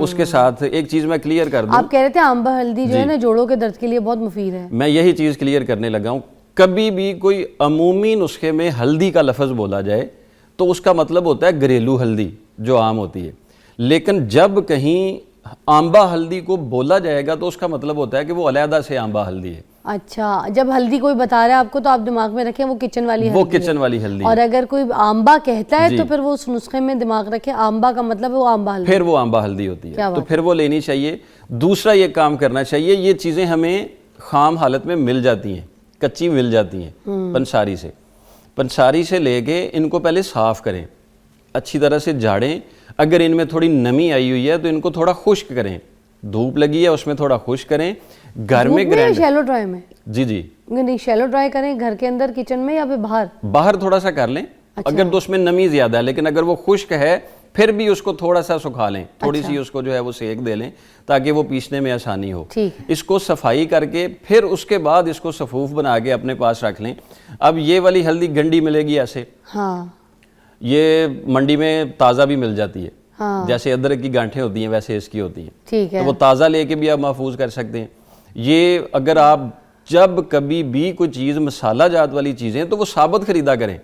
[SPEAKER 2] उसके साथ एक चीज़ मैं क्लियर कर दूं,
[SPEAKER 1] आप कह रहे थे आंबा हल्दी जो है ना जोड़ों के दर्द के लिए बहुत मुफीद है।
[SPEAKER 2] मैं यही चीज़ क्लियर करने लगा हूँ। कभी भी कोई अमूमी नुस्खे में हल्दी का लफ्ज़ बोला जाए तो उसका मतलब होता है घरेलू हल्दी जो आम होती है, लेकिन जब कहीं आंबा हल्दी को बोला जाएगा तो उसका मतलब होता है कि वो अलहदा से आंबा हल्दी है।
[SPEAKER 1] अच्छा, जब हल्दी कोई बता रहा है आपको तो आप दिमाग में रखें वो किचन वाली हल्दी,
[SPEAKER 2] वो किचन वाली हल्दी।
[SPEAKER 1] और अगर कोई आंबा कहता है तो फिर वो उस नुस्खे में दिमाग रखे आंबा का मतलब वो आंबा हल्दी,
[SPEAKER 2] फिर वो आंबा हल्दी होती है, तो फिर वो लेनी चाहिए। दूसरा ये काम करना चाहिए, ये चीज़ें हमें खाम हालत में मिल जाती हैं, कच्ची मिल जाती हैं पंसारी से लेके इनको पहले साफ़ करें, अच्छी तरह से झाड़ें। अगर इनमें थोड़ी नमी आई हुई है तो इनको थोड़ा खुश्क करें, धूप लगी है उसमें थोड़ा खुश्क करें, घर में ग्राइंड,
[SPEAKER 1] शैलो ड्राई में?
[SPEAKER 2] जी जी,
[SPEAKER 1] नहीं, शैलो ड्राई करें घर के अंदर किचन में या फिर बाहर?
[SPEAKER 2] बाहर थोड़ा सा कर लें। अगर तो उसमें नमी ज्यादा है, लेकिन अगर वो खुश्क है फिर भी उसको थोड़ा सा सुखा लें, थोड़ी सी उसको जो है वो सेक दे लें ताकि वो पीसने में आसानी हो। इसको सफाई करके फिर उसके बाद इसको सफूफ बना के अपने पास रख लें। अब ये वाली हल्दी गंडी मिलेगी ऐसे,
[SPEAKER 1] हाँ,
[SPEAKER 2] ये मंडी में ताज़ा भी मिल जाती है। हाँ। जैसे अदरक की गांठें होती हैं वैसे इसकी होती हैं,
[SPEAKER 1] ठीक है।
[SPEAKER 2] तो वो ताज़ा लेके भी आप महफूज कर सकते हैं। ये अगर आप जब कभी भी कोई चीज़ मसाला जात वाली चीज़ें तो वो साबुत खरीदा करें,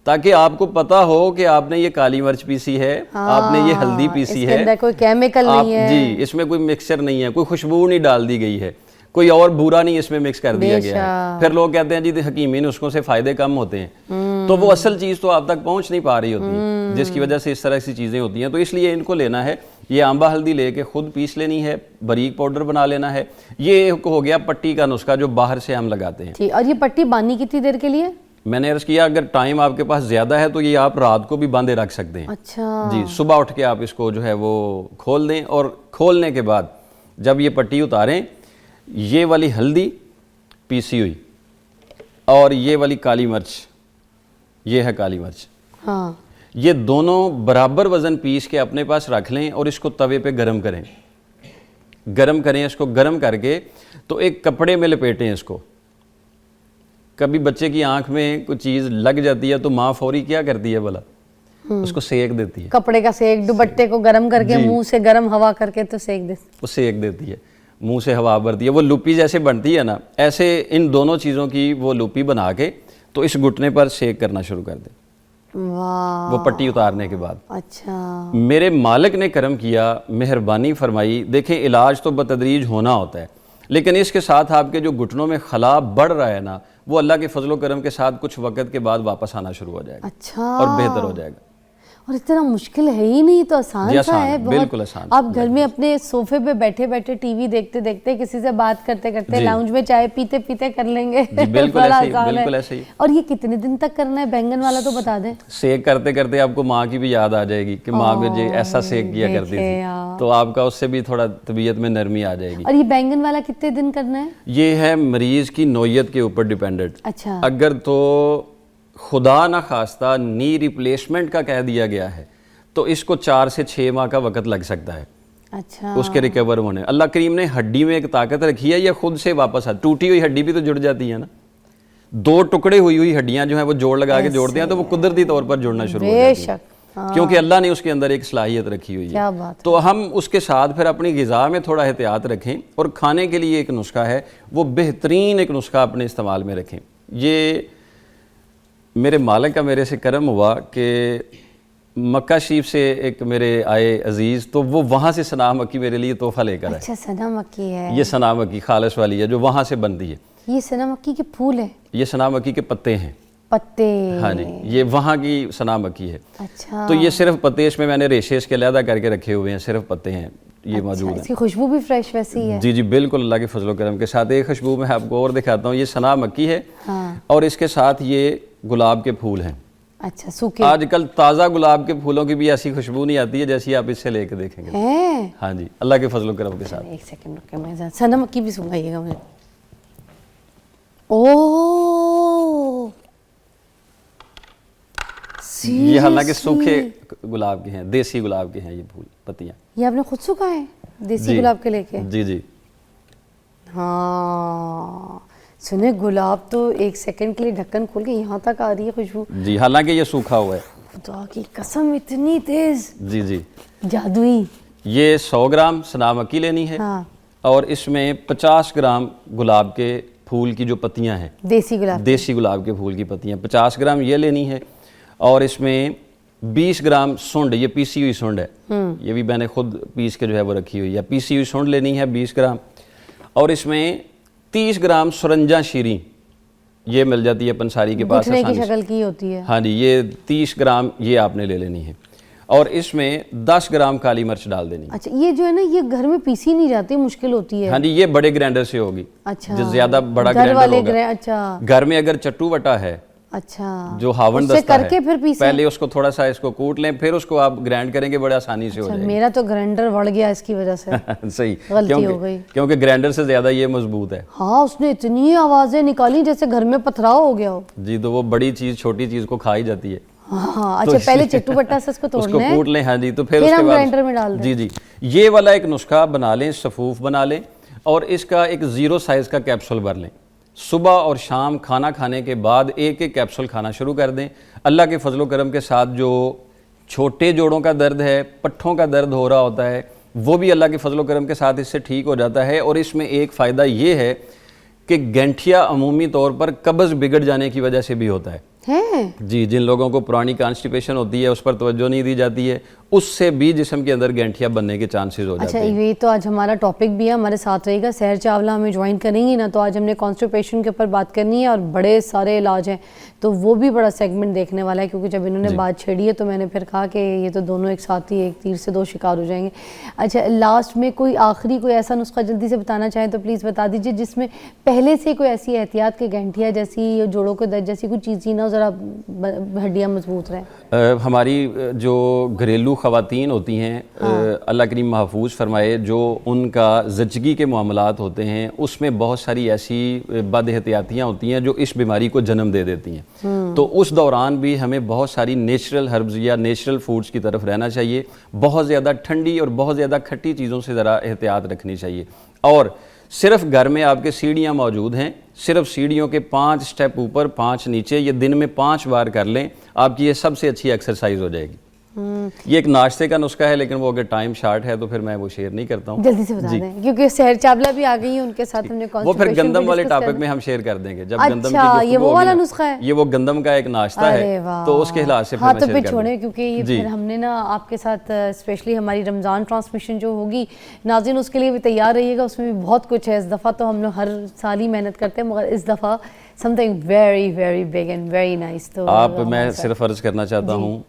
[SPEAKER 2] ताकि आपको पता हो कि आपने ये काली मिर्च पीसी है, आपने ये हल्दी पीसी है,
[SPEAKER 1] अंदर कोई केमिकल नहीं है,
[SPEAKER 2] जी, इसमें कोई मिक्सचर नहीं है, कोई खुशबू नहीं डाल दी गई है, कोई और बुरा नहीं इसमें मिक्स कर दिया गया है। फिर लोग कहते हैं जी हकीमी नुस्खों से फायदे कम होते हैं, तो वो असल चीज़ तो आप तक पहुंच नहीं पा रही होती है, जिसकी वजह से इस तरह की चीज़ें होती हैं। तो इसलिए इनको लेना है, ये आंबा हल्दी लेके खुद पीस लेनी है, बारीक पाउडर बना लेना है। ये हो गया पट्टी का नुस्खा जो बाहर से हम लगाते हैं।
[SPEAKER 1] और ये पट्टी बांधनी कितनी देर के लिए?
[SPEAKER 2] मैंने अर्ज किया अगर टाइम आपके पास ज़्यादा है तो ये आप रात को भी बांधे रख सकते हैं।
[SPEAKER 1] अच्छा
[SPEAKER 2] जी, सुबह उठ के आप इसको जो है वो खोल दें, और खोलने के बाद जब ये पट्टी उतारें, ये वाली हल्दी पीसी हुई और ये वाली काली मिर्च, ये है काली मिर्च,
[SPEAKER 1] हाँ,
[SPEAKER 2] ये दोनों बराबर वज़न पीस के अपने पास रख लें और इसको तवे पे गरम करें। गरम करें, इसको गरम करके तो एक कपड़े में लपेटें इसको। कभी बच्चे की आंख में कुछ चीज़ लग जाती है तो माँ फौरी क्या करती है भला, उसको सेक देती है,
[SPEAKER 1] कपड़े का सेक, दुपट्टे को गरम करके मुंह से गरम हवा करके तो सेक देती,
[SPEAKER 2] वो सेक देती है, मुंह से हवा भरती है, वो लुपी जैसे बनती है ना, ऐसे इन दोनों चीज़ों की वो लुपी बना के तो इस घुटने पर सेक करना शुरू कर दें।
[SPEAKER 1] वाह,
[SPEAKER 2] वो पट्टी उतारने के बाद।
[SPEAKER 1] अच्छा,
[SPEAKER 2] मेरे मालिक ने करम किया, मेहरबानी फरमाई। देखें, इलाज तो बतदरीज होना होता है, लेकिन इसके साथ आपके जो घुटनों में खला बढ़ रहा है ना, वो अल्लाह के फजलो करम के साथ कुछ वक्त के बाद वापस आना शुरू हो जाएगा।
[SPEAKER 1] अच्छा,
[SPEAKER 2] और बेहतर हो जाएगा।
[SPEAKER 1] और इतना मुश्किल है ही नहीं, तो आसान सा है,
[SPEAKER 2] बिल्कुल आसान।
[SPEAKER 1] आप घर में अपने सोफे पे बैठे बैठे टीवी देखते देखते किसी से बात करते करते लाउंज में चाय पीते पीते कर लेंगे।
[SPEAKER 2] बिल्कुल ऐसे ही, बिल्कुल ऐसे ही।
[SPEAKER 1] और ये कितने दिन तक करना है? बैंगन वाला तो बता दें।
[SPEAKER 2] सेक करते करते आपको माँ की भी याद आ जाएगी कि माँ मुझे ऐसा सेक किया करती थी, तो आपका उससे भी थोड़ा तबीयत में नरमी आ जाएगी।
[SPEAKER 1] और ये बैंगन वाला कितने दिन करना है?
[SPEAKER 2] ये है मरीज की नौयत के ऊपर डिपेंडेंट।
[SPEAKER 1] अच्छा,
[SPEAKER 2] अगर तो खुदा ना खास्ता नी रिप्लेसमेंट का कह दिया गया है तो इसको 4 से 6 माह का वक्त लग सकता है।
[SPEAKER 1] अच्छा,
[SPEAKER 2] उसके रिकवर होने। अल्लाह करीम ने हड्डी में एक ताकत रखी है, या खुद से वापस आ, टूटी हुई हड्डी भी तो जुड़ जाती है ना, 2 टुकड़े हुई हड्डियां जो है वो जोड़ लगा के जोड़ते हैं तो वो कुदरती तौर पर जुड़ना शुरू हो जाती है, क्योंकि अल्लाह ने उसके अंदर एक सलाहियत रखी हुई है। तो हम उसके साथ फिर अपनी ग़िज़ा में थोड़ा एहतियात रखें, और खाने के लिए एक नुस्खा है, वो बेहतरीन एक नुस्खा अपने इस्तेमाल में रखें। ये मेरे मालिक का मेरे से करम हुआ कि मक्का शरीफ से एक मेरे आए अजीज़, तो वो वहाँ से सना मक्की मेरे लिए तोहफा लेकर आए।
[SPEAKER 1] अच्छा, सना मक्की है
[SPEAKER 2] ये, सना मक्की खालिस वाली है जो वहाँ से बनती है।
[SPEAKER 1] ये सना मक्की के फूल है?
[SPEAKER 2] ये सना मक्की के पत्ते हैं,
[SPEAKER 1] पत्ते।
[SPEAKER 2] हाँ जी, ये वहाँ की सना मक्की है।
[SPEAKER 1] अच्छा,
[SPEAKER 2] तो ये सिर्फ पत्ते, इसमें मैंने रेशे इसके अलहदा करके रखे हुए हैं, सिर्फ पत्ते हैं ये मौजूद है।
[SPEAKER 1] इसकी खुशबू भी फ्रेश वैसी है? जी
[SPEAKER 2] जी, बिल्कुल अल्लाह के फजलो करम के साथ। एक खुशबू मैं आपको और दिखाता हूँ, ये सना मक्की है, और इसके साथ ये गुलाब के फूल हैं।
[SPEAKER 1] अच्छा, सूखे?
[SPEAKER 2] आजकल ताज़ा गुलाब के फूलों की भी ऐसी खुशबू नहीं आती है जैसी आप इससे लेके देखेंगे।
[SPEAKER 1] है?
[SPEAKER 2] हाँ जी, अल्लाह के फजलो करम के साथ।
[SPEAKER 1] एक सेकंड रुकिए, मैं सना मक्की भी सुंघाइएगा मुझे। ओह,
[SPEAKER 2] ये हालांकि सूखे गुलाब के हैं, देसी गुलाब के हैं ये फूल, पत्तियां।
[SPEAKER 1] ये आपने खुद सुखाए देसी गुलाब के लेके?
[SPEAKER 2] जी जी।
[SPEAKER 1] हाँ, सुने, गुलाब तो एक सेकंड के लिए ढक्कन खोल के यहाँ तक आ रही है खुशबू।
[SPEAKER 2] जी, हालांकि ये सूखा हुआ है।
[SPEAKER 1] खुदा की कसम, इतनी तेज,
[SPEAKER 2] जी जी,
[SPEAKER 1] जादुई।
[SPEAKER 2] ये 100 ग्राम सना मक्की लेनी है,
[SPEAKER 1] हाँ,
[SPEAKER 2] और इसमें 50 ग्राम गुलाब के फूल की जो पत्तियां हैं, देसी गुलाब के फूल की पत्तियां 50 ग्राम ये लेनी है, और इसमें 20 ग्राम सुंड, ये पीसी हुई सुंड है, ये भी मैंने खुद पीस के जो है वो रखी हुई है, पीसी हुई सुंड लेनी है 20 ग्राम, और इसमें 30 ग्राम सुरंजा शीरी, ये मिल जाती है पंसारी के पास,
[SPEAKER 1] की शक्ल की होती है।
[SPEAKER 2] हाँ जी, ये 30 ग्राम ये आपने ले लेनी है, और इसमें 10 ग्राम काली मिर्च डाल देनी है।
[SPEAKER 1] अच्छा, ये जो है ना, ये घर में पीसी नहीं जाती, मुश्किल होती है।
[SPEAKER 2] हाँ जी, ये बड़े ग्राइंडर से होगी।
[SPEAKER 1] अच्छा,
[SPEAKER 2] जो ज्यादा बड़ा ग्राइंडर होगा।
[SPEAKER 1] अच्छा,
[SPEAKER 2] घर में अगर चट्टू वटा है
[SPEAKER 1] अच्छा,
[SPEAKER 2] जो हावन
[SPEAKER 1] उससे
[SPEAKER 2] दस्ता
[SPEAKER 1] करके
[SPEAKER 2] है,
[SPEAKER 1] फिर पीसें?
[SPEAKER 2] पहले उसको थोड़ा सा इसको कूट लें, फिर उसको आप ग्राइंड करेंगे, बड़े आसानी से हो
[SPEAKER 1] अच्छा,
[SPEAKER 2] जाएगा।
[SPEAKER 1] मेरा तो ग्राइंडर बढ़ गया इसकी वजह से।
[SPEAKER 2] सही,
[SPEAKER 1] गलती हो गई।
[SPEAKER 2] क्योंकि ग्राइंडर से ज्यादा ये मजबूत है।
[SPEAKER 1] हाँ, उसने इतनी आवाजें निकाली जैसे घर में पथराव हो गया हो।
[SPEAKER 2] जी, तो वो बड़ी चीज छोटी चीज को खा ही जाती है।
[SPEAKER 1] हाँ, अच्छा, पहले चिट्टू पट्टा से उसको
[SPEAKER 2] उसको
[SPEAKER 1] तोड़ना है,
[SPEAKER 2] कूट लें। हाँ जी, तो फिर
[SPEAKER 1] फिर
[SPEAKER 2] उसके
[SPEAKER 1] हम
[SPEAKER 2] बाद
[SPEAKER 1] ग्राइंडर में डाल दें।
[SPEAKER 2] जी जी, ये वाला एक नुस्खा बना लें, सफूफ बना लें और इसका एक 0 साइज का कैप्सूल भर लें। सुबह और शाम खाना खाने के बाद एक एक कैप्सूल खाना शुरू कर दें। अल्लाह के फजलो करम के साथ जो छोटे जोड़ों का दर्द है, पट्ठों का दर्द हो रहा होता है, वो भी अल्लाह के फजलो करम के साथ इससे ठीक हो जाता है। और इसमें एक फ़ायदा ये है कि गंठिया अमूमी तौर पर कब्ज़ बिगड़ जाने की वजह से भी होता है जी। जिन लोगों को पुरानी कॉन्स्टिपेशन होती है, उस पर तवज्जो नहीं दी जाती है, उससे भी जिस्म के अंदर गंठिया बनने के चांसेस हो जाते हैं।
[SPEAKER 1] अच्छा, ये तो आज हमारा टॉपिक भी है, हमारे साथ रहेगा सहर चावला, हमें ज्वाइन करेंगी ना, तो आज हमने कॉन्स्टिपेशन के ऊपर बात करनी है और बड़े सारे इलाज हैं, तो वो भी बड़ा सेगमेंट देखने वाला है, क्योंकि जब इन्होंने बात छेड़ी है तो मैंने फिर कहा कि ये तो दोनों एक साथ ही एक तीर से दो शिकार हो जाएंगे। अच्छा, लास्ट में कोई आखिरी कोई ऐसा नुस्खा जल्दी से बताना चाहें तो प्लीज़ बता दीजिए, जिसमें पहले से कोई ऐसी एहतियात के गंठिया जैसी, जोड़ों को दर्द जैसी कोई चीज़ ही ना, ज़रा हड्डियाँ मजबूत रहें।
[SPEAKER 2] हमारी जो घरेलू ख़वातीन होती हैं, अल्लाह करीम महफूज फरमाए, जो उनका ज़च्चगी के मामलात होते हैं, उसमें बहुत सारी ऐसी बदएहतियातियाँ होती हैं जो इस बीमारी को जन्म दे देती हैं। तो उस दौरान भी हमें बहुत सारी नेचुरल हर्ब्स या नेचुरल फूड्स की तरफ रहना चाहिए। बहुत ज़्यादा ठंडी और बहुत ज़्यादा खट्टी चीज़ों से ज़रा एहतियात रखनी चाहिए। और सिर्फ घर में आपके सीढ़ियाँ मौजूद हैं, सिर्फ सीढ़ियों के 5 स्टेप ऊपर 5 नीचे, ये दिन में 5 बार कर लें, आपकी ये सबसे अच्छी एक्सरसाइज हो जाएगी। ये एक नाश्ते का नुस्खा है, लेकिन वो अगर टाइम शार्ट है तो फिर मैं वो शेयर नहीं करता हूँ।
[SPEAKER 1] जल्दी से बता दें, क्योंकि सहर चावला भी आ गई है, उनके साथ हमने
[SPEAKER 2] वो फिर गंदम वाले टॉपिक में हम शेयर कर देंगे। जब गंदम की
[SPEAKER 1] अच्छा, ये
[SPEAKER 2] गुफ्तगू
[SPEAKER 1] वो वाला
[SPEAKER 2] होगी ना,
[SPEAKER 1] नुस्खा है,
[SPEAKER 2] ये वो गंदम का एक नाश्ता है, तो उसके हिसाब से
[SPEAKER 1] हाँ,
[SPEAKER 2] फिर
[SPEAKER 1] तो
[SPEAKER 2] मैं
[SPEAKER 1] फिर
[SPEAKER 2] शेयर कर
[SPEAKER 1] छोड़े,
[SPEAKER 2] दूँ।
[SPEAKER 1] क्योंकि ये फिर हमने ना आपके साथ स्पेशली हमारी रमज़ान ट्रांसमिशन जो होगी नाज़रीन, उसके लिए भी तैयार रहिएगा, उसमें भी बहुत कुछ है। इस दफ़ा तो हम लोग हर साल ही मेहनत करते हैं, मगर इस दफ़ा something very very big and very nice. तो
[SPEAKER 2] आप, मैं सिर्फ अर्ज़ करना चाहता हूँ,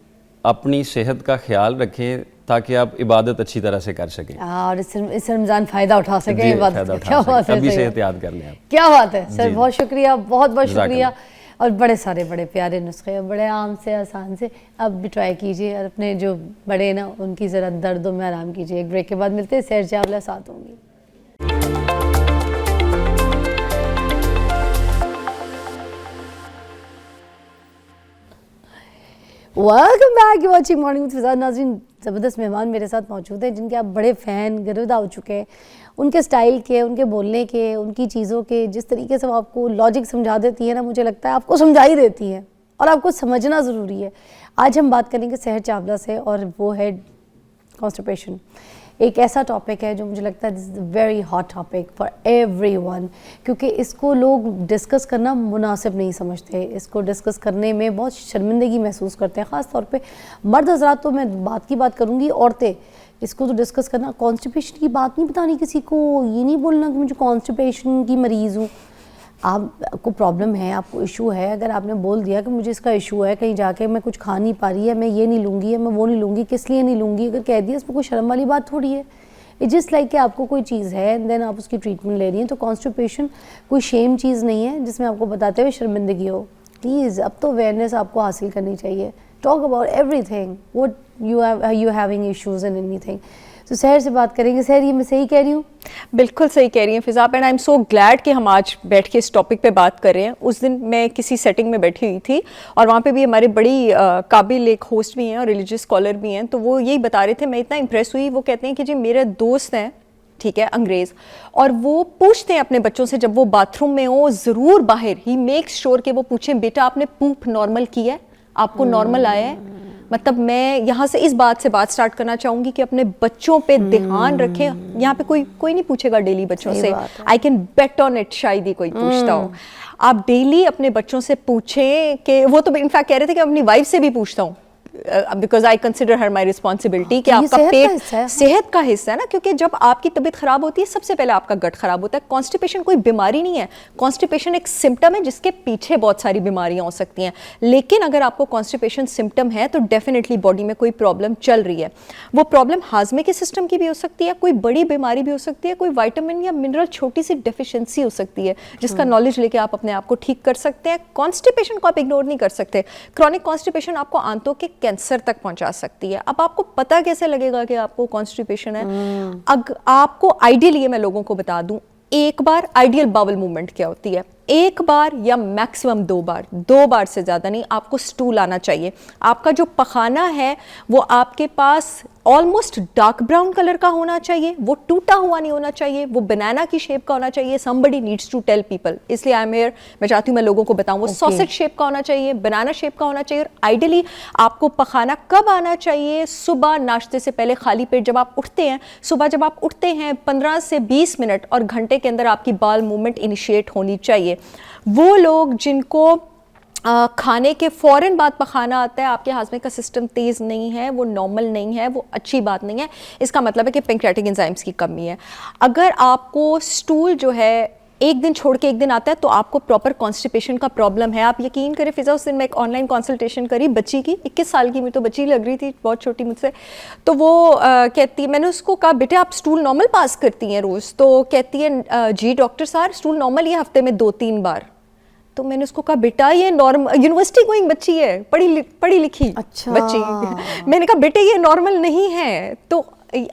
[SPEAKER 2] अपनी सेहत का ख्याल रखें ताकि आप इबादत अच्छी तरह से कर सकें
[SPEAKER 1] और इस रमज़ान फ़ायदा उठा सकें इबादत का। क्या बात है,
[SPEAKER 2] अभी से एहतियात कर लें आप।
[SPEAKER 1] क्या बात है सर, बहुत शुक्रिया, बहुत बहुत शुक्रिया। और बड़े सारे बड़े प्यारे नुस्खे, बड़े आम से आसान से, अब भी ट्राई कीजिए और अपने जो बड़े ना उनकी ज़रा दर्दों में आराम कीजिए। एक ब्रेक के बाद मिलते हैं, सहर चावला साथ होंगी। Welcome back, you watching morning with Fiza. नाज़रीन, ज़बरदस्त मेहमान मेरे साथ मौजूद हैं जिनके आप बड़े फ़ैन गिरफ्तार हो चुके हैं, उनके स्टाइल के, उनके बोलने के, उनकी चीज़ों के, जिस तरीके से वो आपको लॉजिक समझा देती है ना, मुझे लगता है आपको समझा ही देती है और आपको समझना ज़रूरी है। आज हम बात करेंगे सहर चावला से, और वो है कॉन्स्टिपेशन। एक ऐसा टॉपिक है जो मुझे लगता है this is very hot topic for everyone, क्योंकि इसको लोग डिस्कस करना मुनासिब नहीं समझते, इसको डिस्कस करने में बहुत शर्मिंदगी महसूस करते हैं, ख़ास तौर पे मर्द हज़रात। तो मैं बात की बात करूँगी, औरतें इसको तो डिस्कस करना, कॉन्स्टिपेशन की बात नहीं बतानी किसी को, ये नहीं बोलना कि मुझे कॉन्स्टिपेशन की मरीज़ हूँ। आपको प्रॉब्लम है, आपको इशू है, अगर आपने बोल दिया कि मुझे इसका इशू है, कहीं जाके मैं कुछ खा नहीं पा रही है, मैं ये नहीं लूँगी या मैं वो नहीं लूँगी, किस लिए नहीं लूँगी, अगर कह दिया, इसमें कोई शर्म वाली बात थोड़ी है। इट जस्ट लाइक कि आपको कोई चीज़ है एंड देन आप उसकी ट्रीटमेंट ले रही हैं। तो कॉन्स्टिपेशन कोई शेम चीज़ नहीं है जिसमें आपको बताते हुए शर्मिंदगी हो। प्लीज़, अब तो अवेयरनेस आपको हासिल करनी चाहिए। Talk about everything, what you having issues in anything. तो सहर से बात करेंगे। सहर, ये मैं सही कह रही हूँ?
[SPEAKER 3] बिल्कुल सही कह रही हैं Fiza, and I am so glad कि हम आज बैठ के इस टॉपिक पे बात कर रहे हैं। उस दिन मैं किसी सेटिंग में बैठी हुई थी और वहाँ पे भी हमारे बड़ी काबिल एक होस्ट भी हैं और रिलीजियस स्कॉलर भी हैं, तो वो यही बता रहे थे, मैं इतना इम्प्रेस हुई। वो कहते हैं कि जी मेरे दोस्त हैं, ठीक है, अंग्रेज़, और वो पूछते हैं अपने बच्चों से, जब वो बाथरूम में हो ज़रूर बाहर ही मेक्स श्योर कि वो पूछें, बेटा आपने पूप नॉर्मल किया है, आपको नॉर्मल आया है। मतलब मैं यहाँ से इस बात से बात स्टार्ट करना चाहूँगी कि अपने बच्चों पे ध्यान रखें। यहाँ पे कोई नहीं पूछेगा डेली बच्चों से, I can bet on it, शायद ही कोई पूछता हो। आप डेली अपने बच्चों से पूछें कि वो तो इनफैक्ट कह रहे थे कि अपनी वाइफ से भी पूछता हूँ because I consider her my responsibility कि
[SPEAKER 1] ये
[SPEAKER 3] आपका
[SPEAKER 1] सेहत का
[SPEAKER 3] पेट
[SPEAKER 1] हिस्सा है।
[SPEAKER 3] सेहत का हिस्सा है ना, क्योंकि जब आपकी तबीयत खराब होती है सबसे पहले आपका गट खराब होता है। कॉन्स्टिपेशन कोई बीमारी नहीं है, कॉन्स्टिपेशन एक सिम्टम है जिसके पीछे बहुत सारी बीमारियां हो सकती हैं। लेकिन अगर आपको कॉन्स्टिपेशन सिम्टम है तो डेफिनेटली बॉडी में कोई प्रॉब्लम चल रही है। वो प्रॉब्लम हाजमे के सिस्टम की भी हो सकती है, कोई बड़ी बीमारी भी हो सकती है, कोई विटामिन या मिनरल छोटी सी डेफिशिएंसी हो सकती है जिसका नॉलेज लेके आप अपने आप को ठीक कर सकते हैं। कॉन्स्टिपेशन को आप इग्नोर नहीं कर सकते। क्रॉनिक कॉन्स्टिपेशन आपको आंतों के कैंसर तक पहुंचा सकती है। अब आपको पता कैसे लगेगा कि आपको कॉन्स्टिपेशन है? आपको आइडियली मैं लोगों को बता दूं, एक बार आइडियल बाउल मूवमेंट क्या होती है, एक बार या मैक्सिमम दो बार से ज़्यादा नहीं आपको स्टूल आना चाहिए। आपका जो पखाना है वो आपके पास ऑलमोस्ट डार्क ब्राउन कलर का होना चाहिए, वो टूटा हुआ नहीं होना चाहिए, वो बनाना की शेप का होना चाहिए। Somebody needs to tell people, इसलिए आई एम हियर, मैं चाहती हूँ मैं लोगों को बताऊँ। वो सॉसेज शेप का होना चाहिए, बनाना शेप का होना चाहिए। और आइडियली आपको पखाना कब आना चाहिए? सुबह नाश्ते से पहले खाली पेट जब आप उठते हैं, सुबह जब आप उठते हैं 15 से 20 मिनट और घंटे के अंदर आपकी बाल मूवमेंट इनिशिएट होनी चाहिए। वो लोग जिनको खाने के फौरन बाद पखाना आता है, आपके हाजमे का सिस्टम तेज़ नहीं है, वो नॉर्मल नहीं है, वो अच्छी बात नहीं है। इसका मतलब है कि पैंक्रियाटिक एंजाइम्स की कमी है। अगर आपको स्टूल जो है एक दिन छोड़ के एक दिन आता है तो आपको प्रॉपर कॉन्स्टिपेशन का प्रॉब्लम है। आप यकीन करें फिजा, उस दिन मैं एक ऑनलाइन कंसल्टेशन करी बच्ची की, 21 साल की, मेरी तो बच्ची लग रही थी, बहुत छोटी मुझसे। तो वो कहती, मैंने उसको कहा बेटे आप स्टूल नॉर्मल पास करती हैं रोज़? तो कहती है जी डॉक्टर साहब स्टूल नॉर्मल ये हफ्ते में 2-3 बार। तो मैंने उसको कहा बेटा ये नॉर्मल, यूनिवर्सिटी गोइंग बच्ची है, पढ़ी लिखी बच्ची। मैंने कहा बेटे ये नॉर्मल नहीं है। तो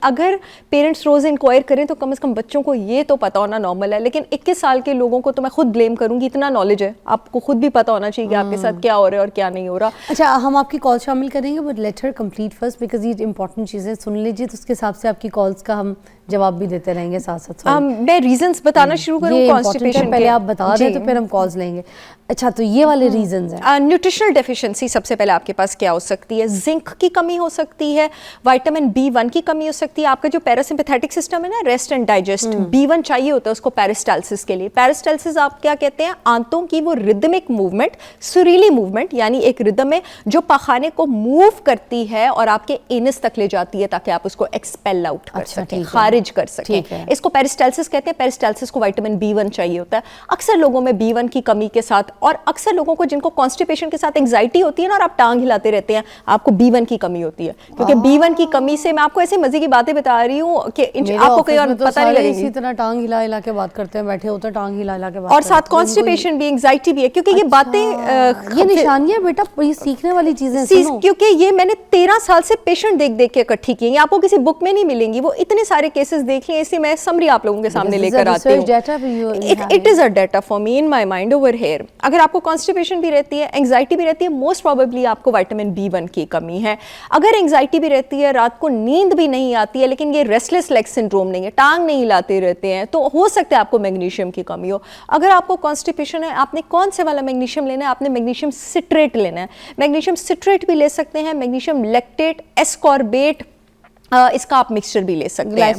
[SPEAKER 3] अगर पेरेंट्स रोज़ इंक्वायर करें तो कम से कम बच्चों को ये तो पता होना नॉर्मल है। लेकिन 21 साल के लोगों को तो मैं खुद ब्लेम करूंगी, इतना नॉलेज है, आपको खुद भी पता होना चाहिए कि आपके साथ क्या हो रहा है और क्या नहीं हो रहा।
[SPEAKER 1] अच्छा, हम आपकी कॉल शामिल करेंगे, but let her complete first, because ये इंपॉर्टेंट चीज़ें सुन लीजिए, तो उसके हिसाब से आपकी कॉल्स का हम जवाब भी देते रहेंगे साथ साथ।
[SPEAKER 3] मैं रीजंस बताना शुरू करूँ कॉन्स्टिपेशन के?
[SPEAKER 1] पहले आप बता दें तो फिर हम कॉल्स लेंगे। अच्छा, तो ये वाले रीजंस हैं।
[SPEAKER 3] न्यूट्रिशनल डेफिशिएंसी सबसे पहले आपके पास क्या हो सकती है? जिंक की कमी हो सकती है, विटामिन B1 की कमी हो सकती है। आपका जो पैरासिम्पैथेटिक सिस्टम है ना, रेस्ट एंड डाइजेस्ट, B1 चाहिए होता है उसको पेरिस्टाल्सिस के लिए। पेरिस्टाल्सिस आप क्या कहते हैं? आंतों की वो रिदमिक मूवमेंट, सुरीली मूवमेंट, यानी एक रिदम है जो पखाने को मूव करती है और आपके एनस तक ले जाती है ताकि आप उसको एक्सपेल आउट कर सकें, खारिज कर सकें। इसको पेरिस्टाल्सिस कहते हैं। पेरिस्टाल्सिस को विटामिन B1 चाहिए होता है। अक्सर लोगों में B1 की कमी के साथ, और अक्सर लोगों को जिनको कॉन्स्टिपेशन के साथ एंग्जाइटी होती है ना और आप टांग हिलाते रहते हैं, आपको B1 की कमी होती है। क्योंकि B1 की कमी से, मैं आपको ऐसे मजे की बातें बता रही हूँ कि आपको कहीं और पता नहीं लगेगी।
[SPEAKER 1] इसी तरह टांग हिला हिला के बात करते हैं, बैठे होते हैं टांग हिला हिला के बात,
[SPEAKER 3] और साथ कॉन्स्टिपेशन भी, एंग्जाइटी भी है, क्योंकि ये बातें
[SPEAKER 1] ये निशानियां बेटा, ये सीखने वाली चीजें सुनो।
[SPEAKER 3] क्योंकि ये मैंने 13 साल से पेशेंट देख देख के इकट्ठी की, आपको किसी बुक में नहीं मिलेंगी। वो इतने सारे केसेस देख लिए, इसलिए मैं समरी आप लोगों के सामने लेकर आती हूँ। It is a data for me in my mind over here. अगर आपको कॉन्स्टिपेशन भी रहती है, एंग्जाइटी भी रहती है, मोस्ट प्रोबेबली आपको विटामिन B1 की कमी है। अगर एंग्जाइटी भी रहती है, रात को नींद भी नहीं आती है, लेकिन ये रेस्टलेस लेग सिंड्रोम नहीं है, टांग नहीं हिलाते रहते हैं, तो हो सकता है आपको मैग्नीशियम की कमी हो। अगर आपको कॉन्स्टिपेशन है, आपने कौन से वाला मैग्नीशियम लेना है? आपने मैग्नीशियम सिट्रेट लेना है। मैग्नीशियम सिट्रेट भी ले सकते हैं, मैग्नीशियम लैक्टेट, एस्कॉर्बेट, इसका आप मिक्सचर भी ले सकते हैं।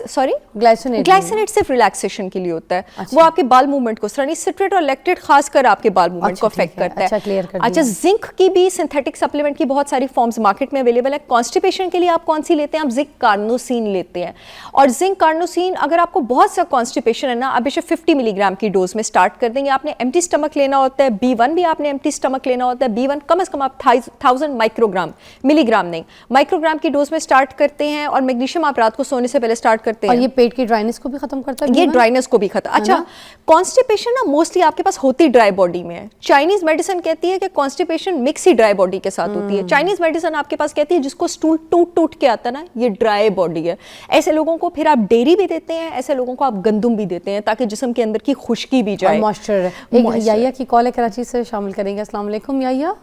[SPEAKER 3] सॉरी, ग्लाइसिनेट सिर्फ रिलैक्सेशन के लिए होता है। वो आपके बाल मूवमेंट को, सिट्रेट और लैक्टेट खासकर आपके बाल मूवमेंट को अफेक्ट करता है। अच्छा, जिंक की भी सिंथेटिक सप्लीमेंट की बहुत सारी फॉर्म्स मार्केट में अवेलेबल है। कॉन्स्टिपेशन के लिए आप कौन सी लेते हैं? आप जिंक कार्नोसिन लेते हैं। और जिंक कार्नोसिन, अगर आपको बहुत सा कॉन्स्टिपेशन है ना, आप बेशक 50 मिलीग्राम की डोज में स्टार्ट कर देंगे। आपने एम्प्टी स्टमक लेना होता है। B1 भी आपने एम्प्टी स्टमक लेना होता है। B1 कम से कम आप 1000 माइक्रोग्राम, मिलीग्राम नहीं, माइक्रोग्राम की डोज में स्टार्ट करते हैं। और मैग्नीशियम आप रात को सोने से पहले स्टार्ट करते हैं।
[SPEAKER 1] और ये पेट की ड्राइनेस को भी खत्म करता है।
[SPEAKER 3] ये ड्राइनेस को भी खत्म। अच्छा, कॉन्स्टिपेशन ना मोस्टली आपके पास होती ड्राई बॉडी में है। चाइनीज मेडिसिन कहती है कि कॉन्स्टिपेशन मिक्स ही ड्राई बॉडी के साथ होती है। चाइनीज मेडिसिन आपके पास कहती है जिसको स्टूल टूट टूट के आता ना, ये ड्राई बॉडी है। ऐसे लोगों को फिर आप डेयरी भी देते हैं, ऐसे लोगों को आप गंदुम भी देते हैं ताकि जिस्म के अंदर की खुश्की भी जाए,
[SPEAKER 1] मॉइस्चर। याया की कॉल है, कराची से शामिल करेंगे। अस्सलाम वालेकुम याया।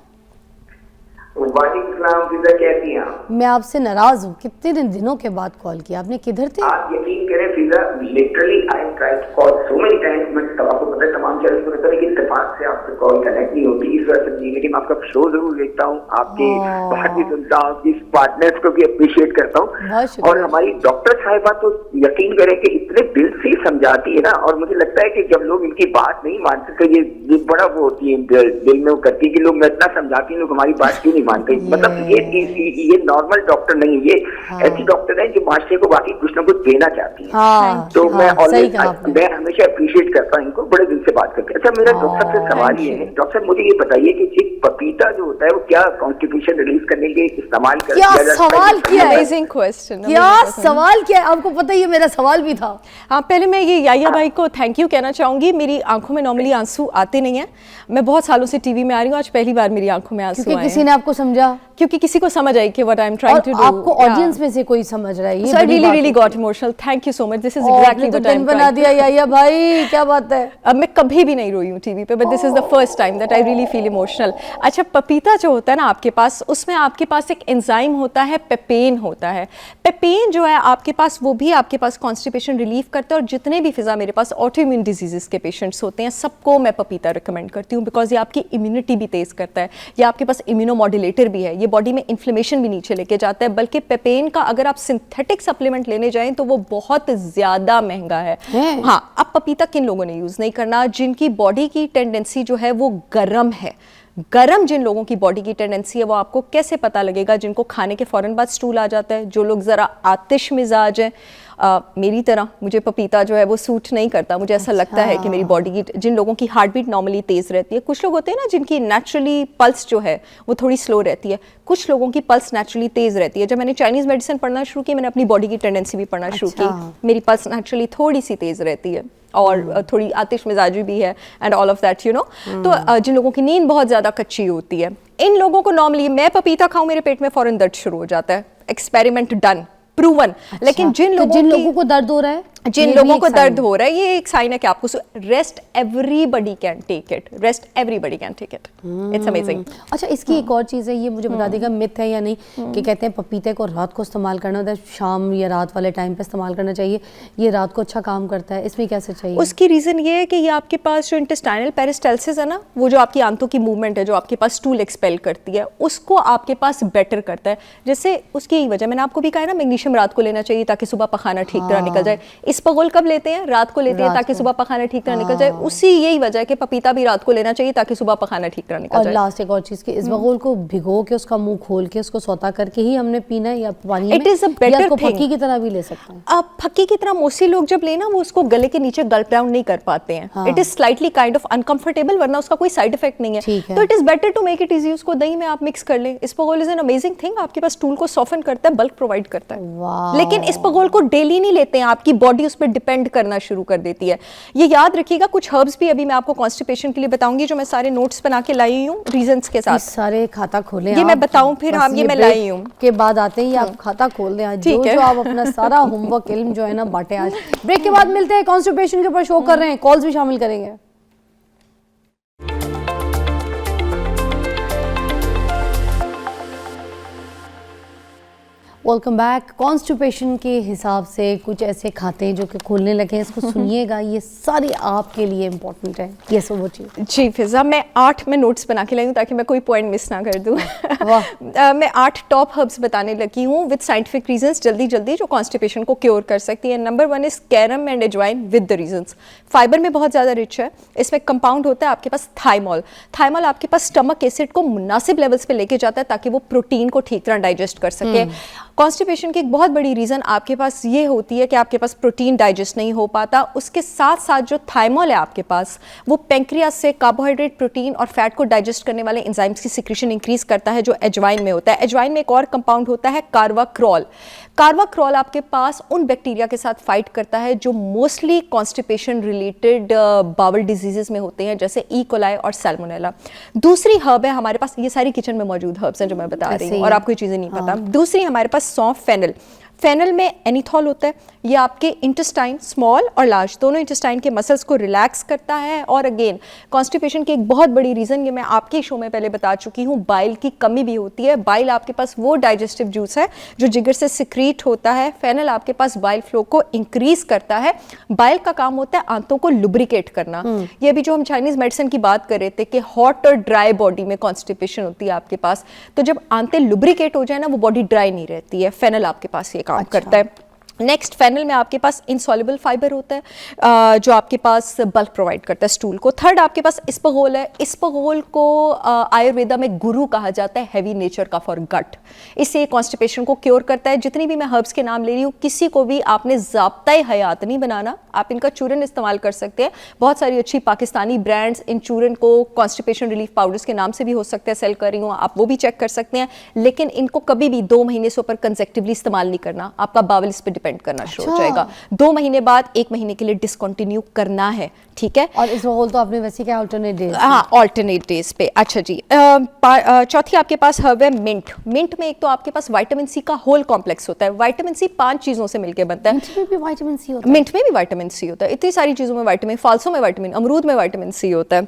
[SPEAKER 4] कैसी हैं आप?
[SPEAKER 1] मैं आपसे नाराज हूँ, कितने दिनों के बाद कॉल किया आपने, किधर थे?
[SPEAKER 4] आप यकीन करें Fiza, literally I tried to call so many times, but आपको पता है तमाम चैनल को रहता है, लेकिन इत्तेफाक से आपसे कॉल कनेक्ट नहीं होती इस वजह से। लेकिन आपका शो जरूर देखता हूँ, आपकी बात भी सुनता हूँ, आपकी पार्टनर्स को भी अप्रिशिएट करता हूँ। और हमारी डॉक्टर साहिबा तो यकीन करें कि इतने दिल से समझाती है ना, और मुझे लगता है कि जब लोग इनकी बात नहीं मानते तो ये बड़ा वो होती है, दिल में वो करती है कि लोग मैं इतना समझाती हूँ, लोग हमारी बात क्यों नहीं नहीं मानते। मतलब ये नॉर्मल डॉक्टर नहीं, ये ऐसी डॉक्टर है जो माशरे को बाकी कुछ ना कुछ देना चाहती है। तो मैं हमेशा अप्रिशिएट करता हूँ इनको, बड़े दिल से बात करके। अच्छा, मेरा डॉक्टर से सवाल ये है, डॉक्टर साहब मुझे ये बताइए कि एक पपीता जो होता है वो क्या कॉन्स्टिपेशन रिलीज करने के लिए इस्तेमाल किया जाता है?
[SPEAKER 1] सवाल क्या है,
[SPEAKER 3] अमेजिंग क्वेश्चन,
[SPEAKER 1] क्या सवाल क्या है, आपको पता है ये मेरा सवाल भी था।
[SPEAKER 3] हाँ, पहले मैं ये याया भाई को थैंक यू कहना चाहूंगी। मेरी आंखों में नॉर्मली आंसू आते नहीं हैं, मैं बहुत सालों से टीवी में आ रही हूँ, आज पहली बार मेरी आंखों में आंसू आए।
[SPEAKER 1] किसी ने आपको समझा,
[SPEAKER 3] क्योंकि किसी को समझ आई कि what I am trying to do.
[SPEAKER 1] आपको ऑडियंस में से कोई समझ रहा है, ये
[SPEAKER 3] I really got emotional, thank you so much, this is exactly what I am
[SPEAKER 1] बना दिया याया भाई, क्या बात है।
[SPEAKER 3] अब मैं कभी भी नहीं रोई हूँ टीवी पे, but this is the first time that I really feel emotional. अच्छा, पपीता जो होता है ना आपके पास, उसमें आपके पास एक एंजाइम होता है, पेपेन होता है। पेपेन जो है आपके पास, वो भी आपके पास कॉन्स्टिपेशन रिलीव करता है। और जितने भी फिजा मेरे पास ऑटो इम्यून डिजीजेस के पेशेंट्स होते हैं, सबको मैं पपीता रिकमेंड करती हूँ, बिकॉज ये आपकी इम्यूनिटी भी तेज करता है, ये आपके पास इम्यूनोमॉड्यूलेटर भी है, ये बॉडी में इन्फ्लेमेशन भी नीचे लेके जाता है। बल्कि पेपेन का अगर आप सिंथेटिक सप्लीमेंट लेने जाएं तो वो बहुत ज्यादा महंगा है। हाँ, अब पपीता किन लोगों ने यूज नहीं करना, जिनकी बॉडी की टेंडेंसी जो है वो गर्म है। गरम जिन लोगों की बॉडी की टेंडेंसी है वो आपको कैसे पता लगेगा? जिनको खाने के फौरन बाद स्टूल आ जाता है, जो लोग ज़रा आतिश मिजाज हैं, मेरी तरह मुझे पपीता जो है वो सूट नहीं करता। मुझे ऐसा लगता है कि मेरी बॉडी की, जिन लोगों की हार्ट बीट नॉर्मली तेज़ रहती है, कुछ लोग होते हैं ना जिनकी नेचुरली पल्स जो है वो थोड़ी स्लो रहती है, कुछ लोगों की पल्स नेचुरली तेज़ रहती है। जब मैंने चाइनीज़ मेडिसिन पढ़ना शुरू की, मैंने अपनी बॉडी की टेंडेंसी भी पढ़ना शुरू की, मेरी पल्स नेचुरली थोड़ी सी तेज़ रहती है और थोड़ी आतिश मिजाजी भी है and all of that, you know. तो जिन लोगों की नींद बहुत ज़्यादा कच्ची होती है, इन लोगों को नॉर्मली, मैं पपीता खाऊं मेरे पेट में फ़ौरन दर्द शुरू हो जाता है, एक्सपेरिमेंट डन, प्रूवन। लेकिन जिन लोगों
[SPEAKER 1] को दर्द हो रहा है,
[SPEAKER 3] जिन लोगों को दर्द हो रहा है, ये एक साइन है कि आपको rest everybody can take it, rest everybody can take it, it's amazing.
[SPEAKER 1] अच्छा, इसकी एक और चीज़ है, ये मुझे बता देगा मिथ है या नहीं, कि कहते हैं पपीते को रात को इस्तेमाल करना होता है, शाम या रात वाले टाइम पे इस्तेमाल करना चाहिए, ये रात को अच्छा काम करता है, इसमें कैसे चाहिए?
[SPEAKER 3] उसकी रीज़न ये है कि ये आपके पास जो इंटेस्टाइनल पेरिस्टाल्सिस है ना, वो जो आपकी आंतों की मूवमेंट है, जो आपके पास स्टूल एक्सपेल करती है, उसको आपके पास बेटर करता है। जैसे उसकी यही वजह, मैंने आपको भी कहा ना, मैग्नीशियम रात को लेना चाहिए ताकि सुबह पखाना ठीक तरह निकल जाए। इसबगोल कब लेते हैं? रात को लेते हैं ताकि सुबह पखाना ठीक तरह निकल जाए। उसी यही वजह है कि पपीता भी रात को लेना चाहिए ताकि सुबह पखाना ठीक तरह निकल जाए।
[SPEAKER 1] और लास्ट एक और चीज़, कि इसबगोल को भिगो के उसका मुंह खोल के उसको सौता करके ही हमने पीना है या पानी में?
[SPEAKER 3] It is a better thing.
[SPEAKER 1] फक्की की तरह भी ले सकते हैं?
[SPEAKER 3] अब फक्की की तरह मोस्टली लोग जब लेना, वो उसको गले के नीचे गल्प डाउन नहीं कर पाते हैं। It is slightly kind of uncomfortable, वरना उसका कोई साइड इफेक्ट नहीं है। तो it is better to make it easy, उसको दही में आप मिक्स कर लें। Isabgol is an amazing thing, आपके पास स्टूल को सॉफन करता है, बल्क प्रोवाइड करता है। लेकिन इसबगोल को डेली नहीं लेते हैं, आपकी बॉडी उस पर डिपेंड करना शुरू कर देती है। ये याद रखिएगा। कुछ हर्ब्स भी अभी मैं आपको कॉन्स्टिपेशन के लिए बताऊंगी, जो मैं सारे नोट्स बना के लाई हूँ रीजंस के साथ।
[SPEAKER 1] सारे खाता खोलें,
[SPEAKER 3] ये मैं बताऊं फिर? हाँ, ये मैं लाई हूँ
[SPEAKER 1] के बाद आते ही आप खाता खोल दें, जो आप अपना सारा होमवर्क इल्म जो है ना बांटे। आज ब्रेक के बाद मिलते हैं, कॉन्स्टिपेशन के ऊपर शो कर रहे हैं, कॉल्स भी शामिल करेंगे। Welcome back. कॉन्स्टिपेशन के हिसाब से कुछ ऐसे खाते हैं जो कि खोलने लगे हैं, इसको सुनिएगा, ये सारी आपके लिए इम्पोर्टेंट है। ये सब वो चीज़।
[SPEAKER 3] जी फिजा, मैं 8 में नोट्स बना के लाई हूँ ताकि मैं कोई पॉइंट मिस ना कर दूँ। मैं 8 टॉप हर्ब्स बताने लगी हूँ विद साइंटिफिक रीजंस, जल्दी जल्दी, जो कॉन्स्टिपेशन को क्योर कर सकती है। Number 1 is carom and ajwain with the reasons. Fibre में बहुत ज़्यादा रिच है, इसमें कंपाउंड होता है आपके पास थाइमॉल। थाइमॉल आपके पास स्टमक एसिड को मुनासिब लेवल्स पे लेके जाता है ताकि वो प्रोटीन को ठीक तरह डाइजेस्ट कर सके। कॉन्स्टिपेशन की एक बहुत बड़ी रीज़न आपके पास ये होती है कि आपके पास प्रोटीन डाइजेस्ट नहीं हो पाता। उसके साथ साथ जो थाइमॉल है आपके पास, वो पेंक्रियास से कार्बोहाइड्रेट, प्रोटीन और फैट को डाइजेस्ट करने वाले एंजाइम्स की सिक्रीशन इंक्रीज करता है, जो एजवाइन में होता है। एजवाइन में एक और कंपाउंड होता है कार्वाक्रॉल। कार्वाक्रॉल आपके पास उन बैक्टीरिया के साथ फाइट करता है जो mostly constipation related bowel diseases में होते हैं, जैसे ई कोलाई और सैल्मोनेला। दूसरी हर्ब है हमारे पास, ये सारी किचन में मौजूद हर्ब्स हैं जो मैं बता रही हूँ और आपको ये चीज़ें नहीं पता। दूसरी हमारे पास सौंफ, फेनल। फेनल में एनीथॉल होता है, ये आपके इंटेस्टाइन, स्मॉल और लार्ज, दोनों इंटेस्टाइन के मसल्स को रिलैक्स करता है। और अगेन कॉन्स्टिपेशन की एक बहुत बड़ी रीज़न, ये मैं आपके शो में पहले बता चुकी हूँ, बाइल की कमी भी होती है। बाइल आपके पास वो डाइजेस्टिव जूस है जो जिगर से सिक्रीट होता है। फेनल आपके पास बाइल फ्लो को इंक्रीज करता है। बाइल का काम होता है आंतों को लुब्रिकेट करना। ये भी जो हम चाइनीज मेडिसिन की बात कर रहे थे कि हॉट और ड्राई बॉडी में कॉन्स्टिपेशन होती है आपके पास, तो जब आंतें लुब्रिकेट हो जाए ना, वो बॉडी ड्राई नहीं रहती है, फेनल आपके पास ये काम करता है। नेक्स्ट फेनल में आपके पास इंसॉल्युबल फाइबर होता है जो आपके पास बल्क प्रोवाइड करता है स्टूल को। थर्ड आपके पास इस्पगोल है। इस्पगोल को आयुर्वेदा में गुरु कहा जाता है हैवी नेचर का फॉर गट। इससे कॉन्स्टिपेशन को क्योर करता है। जितनी भी मैं हर्ब्स के नाम ले रही हूँ, किसी को भी आपने ज़ाब्ता हयात नहीं बनाना, आप इनका चूरन इस्तेमाल कर सकते हैं। बहुत सारी अच्छी पाकिस्तानी ब्रांड्स इन चूरन को कॉन्स्टिपेशन रिलीफ पाउडर्स के नाम से भी हो सकते हैं सेल कर रही हूँ, आप वो भी चेक कर सकते हैं। लेकिन इनको कभी भी 2 महीने से ऊपर कंसेक्टिवली इस्तेमाल नहीं करना, आपका बावल इस पर डिपेंड करना शुरू हो जाएगा। 2 महीने बाद 1 महीने के लिए डिसकंटिन्यू करना है, ठीक है।
[SPEAKER 1] और इस रोल तो आपने वैसे क्या अल्टरनेट डेज?
[SPEAKER 3] हाँ, अल्टरनेट डेज पे। अच्छा जी, चौथी आपके पास हर्ब है मिंट। मिंट में एक तो आपके पास विटामिन सी का होल कॉम्प्लेक्स होता है। विटामिन सी 5 चीजों से मिलकर बनता है।
[SPEAKER 1] मिंट में भी विटामिन सी होता है?
[SPEAKER 3] मिंट में भी विटामिन सी होता है। इतनी सारी चीजों में विटामिन, फालसों में विटामिन, अमरूद में विटामिन सी होता है,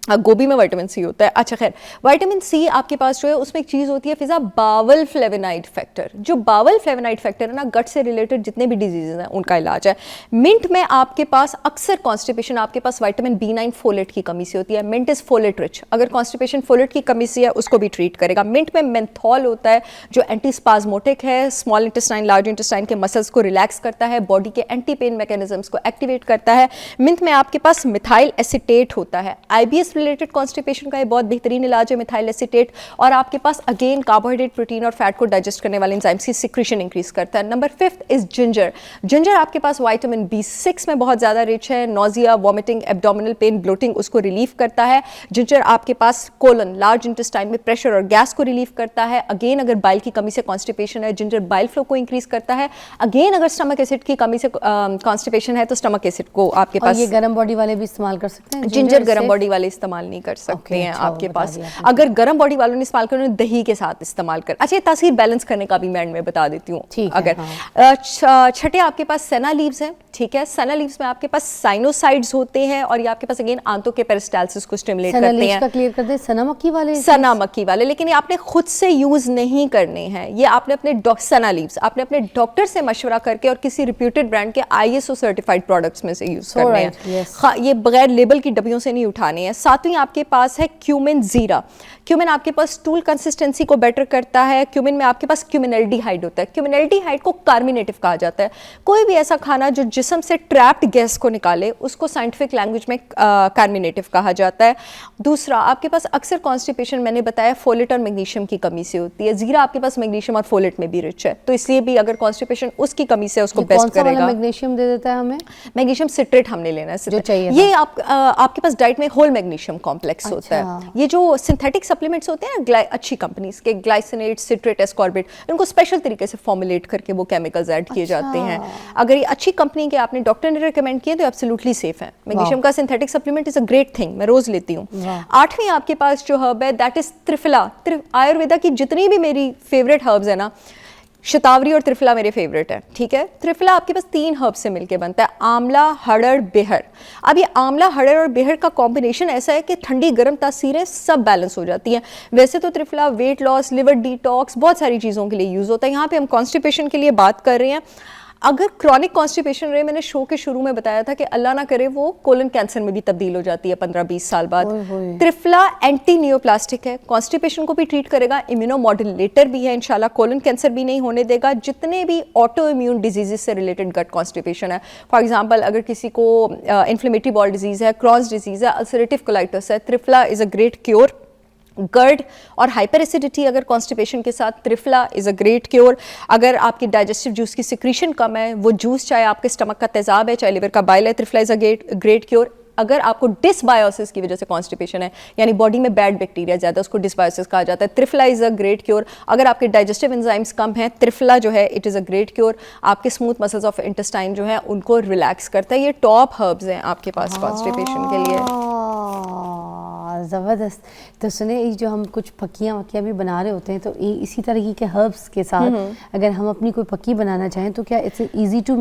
[SPEAKER 3] गोभी में विटामिन सी होता है। अच्छा खैर, विटामिन सी आपके पास जो है उसमें एक चीज़ होती है फिजा, बावल फ्लेवोनाइड फैक्टर। जो बावल फ्लेवोनाइड फैक्टर है ना, गट से रिलेटेड जितने भी डिजीजेज हैं उनका इलाज है। मिंट में आपके पास अक्सर कॉन्स्टिपेशन, आपके पास विटामिन B9 फोलेट की कमी से होती है। Mint is folate rich. अगर कॉन्स्टिपेशन फोलेट की कमी से है उसको भी ट्रीट करेगा। मिंट में मेंथॉल होता है जो एंटी स्पाज्मोटिक है, स्मॉल इंटेस्टाइन लार्ज इंटेस्टाइन के मसल्स को रिलैक्स करता है, बॉडी के एंटी पेन मैकेनिज्म्स को एक्टिवेट करता है। मिंट में आपके पास मिथाइल एसीटेट होता है। IBS रिलेटेड कॉन्स्टिपेशन का ये बहुत बेहतरीन इलाज है मिथाइल एसीटेट। और आपके पास अगेन कार्बोहाइड्रेट, प्रोटीन और फैट को डाइजेस्ट करने वाले एंजाइम्स की सिक्रीशन इंक्रीज करता है। Number 5 is ginger. जिंजर आपके पास विटामिन B6 में बहुत ज्यादा रिच है। Nausea, vomiting, abdominal pain, bloating उसको रिलीव करता है। जिंजर आपके पास कोलन, लार्ज इंटेस्टाइन में प्रेशर और गैस को रिलीव करता है। अगेन अगर बाइल की कमी से कॉन्स्टिपेशन है, जिंजर बाइल फ्लो को इंक्रीज करता है। अगेन अगर स्टमक एसिड की कमी से कॉन्स्टिपेशन है तो स्टमक एसिड को आपके पास,
[SPEAKER 1] ये गर्म बॉडी वाले भी इस्तेमाल कर सकते हैं?
[SPEAKER 3] जिंजर गर्म बॉडी वाले इस्तेमाल नहीं कर सकते हैं आपके पास। अगर गर्म बॉडी वालों ने इस्तेमाल करना, दही के साथ इस्तेमाल कर। अच्छा, तासीर बैलेंस करने का भी मैं एंड में बता देती हूँ। अगर छठे आपके पास सेना लीव्स हैं, ठीक है। सेना लीव्स में आपके पास साइनोसाइड्स होते हैं और ये आपके पास अगेन आंतों के पेरिस्टाल्सिस को स्टिमुलेट करते हैं।
[SPEAKER 1] का क्लियर कर दे, सना मक्की वाले,
[SPEAKER 3] सना मक्की वाले। लेकिन ये आपने खुद से यूज नहीं करने हैं, ये आपने अपने सना लीव्स आपने अपने डॉक्टर से मशवरा करके और किसी रिप्यूटेड ब्रांड के ISO सर्टिफाइड प्रोडक्ट्स में से यूज करने हैं। हाँ, ये बगैर लेबल की डब्बियों से नहीं उठाने हैं। सातवीं आपके पास है क्यूमिन जीरा। क्यूमिन आपके पास स्टूल कंसिस्टेंसी को बेटर करता है। क्यूमिन में आपके पास क्यूमिनल्डिहाइड होता है। क्यूमिनल्डिहाइड को कार्मिनेटिव कहा जाता है। कोई भी ऐसा खाना जो जिस्म से ट्रैप्ड गैस को निकाले उसको साइंटिफिक लैंग्वेज में कार्मिनेटिव कहा जाता है। दूसरा, आपके पास अक्सर कॉन्स्टिपेशन मैंने बताया फोलेट और मैग्नीशियम की कमी से होती है। जीरा आपके पास मैग्नीशियम और फोलेट में भी रिच है, तो इसलिए भी अगर कॉन्स्टिपेशन उसकी कमी से उसको बेस्ट करेगा।
[SPEAKER 1] मैग्नीशियम दे देता है हमें?
[SPEAKER 3] मैग्नीशियम सिट्रेट हमने लेना है,
[SPEAKER 1] जो चाहिए।
[SPEAKER 3] ये आपके पास डाइट में होल मैग्नीशियम कॉम्प्लेक्स होता है। ये जो सिंथेटिक सप्लीमेंट्स होते हैं ना अच्छी कंपनीज के, ग्लाइसिनेट, सिट्रेट, एस्कॉर्बिट, इनको स्पेशल तरीके से फॉर्मुलेट करके वो केमिकल्स ऐड किए जाते हैं। अगर ये अच्छी कंपनी के आपने डॉक्टर ने रिकमेंड किए तो एब्सोल्युटली सेफ है। मैग्नीशियम का synthetic supplement is a great thing, मैं रोज लेती हूँ। 8वीं आपके पास जो हर्ब है दैट इज त्रिफला। आयुर्वेदा की जितनी भी मेरी फेवरेट हर्ब्स है ना, शतावरी और त्रिफला मेरे फेवरेट है, ठीक है। त्रिफला आपके पास 3 हर्ब से मिलके बनता है, आंवला, हड़ड़, बेहर। अब ये आंवला, हड़ड़ और बेहर का कॉम्बिनेशन ऐसा है कि ठंडी गर्म तासीरें सब बैलेंस हो जाती हैं। वैसे तो triphala weight loss, liver detox, बहुत सारी चीज़ों के लिए यूज़ होता है। यहाँ पे हम कॉन्स्टिपेशन के लिए बात कर रहे हैं। अगर क्रॉनिक कॉन्स्टिपेशन रहे, मैंने शो के शुरू में बताया था कि अल्लाह ना करे वो कोलन कैंसर में भी तब्दील हो जाती है 15-20 साल बाद। त्रिफला एंटी नियोप्लास्टिक है, कॉन्स्टिपेशन को भी ट्रीट करेगा, इम्यूनो मॉड्यूलेटर भी है, इंशाल्लाह कोलन कैंसर भी नहीं होने देगा। जितने भी ऑटो इम्यून डिजीजेस से रिलेटेड गट कॉन्स्टिपेशन है, फॉर एग्जांपल अगर किसी को इन्फ्लेमेटरी बॉल डिजीज़ है, क्रॉन्स डिजीज़ है, अल्सरेटिव कोलाइटिस है, triphala is a great cure. GERD और हाइपर एसिडिटी अगर कॉन्स्टिपेशन के साथ, triphala is a great cure. अगर आपकी डाइजेस्टिव जूस की सिक्रीशन कम है, वो जूस चाहे आपके स्टमक का तेजाब है, चाहे लिवर का बाइल है, triphala is a great cure. अगर आपको डिसबायोसिस की वजह से कॉन्स्टिपेशन है, यानी बॉडी में बैड बैक्टीरिया ज़्यादा, उसको डिसबायोसिस कहा जाता है, triphala is a great cure. अगर आपके डाइजेस्टिव एंजाइम्स कम हैं, त्रिफला जो है it is a great cure. आपके स्मूथ मसल्स ऑफ इंटेस्टाइन जो है उनको रिलैक्स करता है। ये टॉप हर्ब्स हैं आपके पास कॉन्स्टिपेशन के लिए।
[SPEAKER 1] ज़बरदस्त। तो सुने, ये जो हम कुछ पक्कियाँ वक्कियाँ भी बना रहे होते हैं, तो इसी तरह के हर्ब्स के साथ अगर हम अपनी कोई पक्की बनाना चाहें तो क्या it's easy to?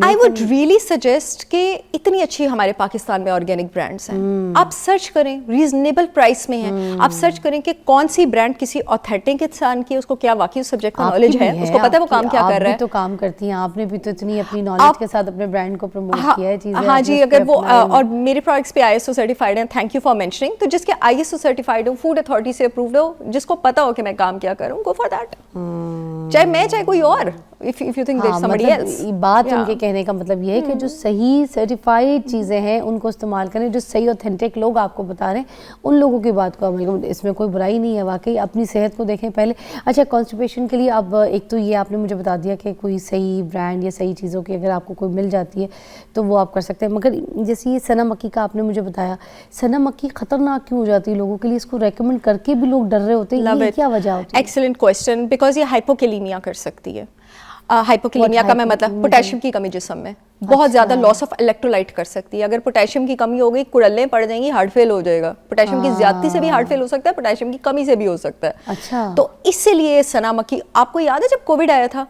[SPEAKER 3] I would really suggest कि इतनी अच्छी हमारे पाकिस्तान में ऑर्गेनिक ब्रांड्स हैं, आप सर्च करें, रीजनेबल प्राइस में हैं। आप सर्च करें कि कौन सी ब्रांड किसी ऑथेंटिक इंसान की, उसको क्या वाकई उस सब्जेक्ट का नॉलेज है, उसको पता है वो काम क्या कर रहा है।
[SPEAKER 1] तो काम करती हैं, आपने भी तो इतनी अपनी नॉलेज के साथ अपने ब्रांड को प्रमोट किया है चीज़ें।
[SPEAKER 3] हाँ जी, अगर वो और मेरे प्रोडक्ट्स पे ISO सर्टिफाइड हैं, थैंक यू फॉर मेंशनिंग। तो जिस जिसके ISO सर्टिफाइड हो, फूड अथॉरिटी से अप्रूव्ड हो, जिसको पता हो कि मैं काम क्या करूँ, गो फॉर दैट। चाहे मैं चाहे कोई और, if you think there's somebody else।
[SPEAKER 1] बात उनके कहने का मतलब ये है कि जो सही सर्टिफाइड चीज़ें हैं उनको इस्तेमाल करें, जो सही ऑथेंटिक लोग आपको बता रहे हैं उन लोगों की बात को अमल करें, इसमें कोई बुराई नहीं है। वाकई अपनी सेहत को देखें पहले। अच्छा, कॉन्स्टिपेशन के लिए अब एक तो ये आपने मुझे बता दिया कि कोई सही ब्रांड या सही चीज़ों की अगर आपको कोई मिल जाती है तो वो आप कर सकते हैं, मगर जैसे ये सना मक्की का आपने मुझे बताया, सना मक्की ख़तरनाक क्यों हो जाती है लोगों के लिए, इसको रेकमेंड करके भी लोग डर रहे होते हैं, ये क्या वजह होती है?
[SPEAKER 3] एक्सीलेंट क्वेश्चन, बिकॉज ये हाइपोकेलीमिया कर सकती है। हाइपोकेलीमिया का मैं मतलब पोटेशियम की कमी जिस्म में, बहुत ज़्यादा लॉस ऑफ इलेक्ट्रोलाइट कर सकती है। अगर पोटेशियम की कमी हो गई, कुड़ल्लें पड़ जाएंगी, हार्ट फेल हो जाएगा। पोटेशियम की ज्यादती से भी हार्ट फेल हो सकता है, पोटेशियम की कमी से भी हो सकता है।
[SPEAKER 1] अच्छा,
[SPEAKER 3] तो इसीलिए सना मक्की, आपको याद है जब कोविड आया था,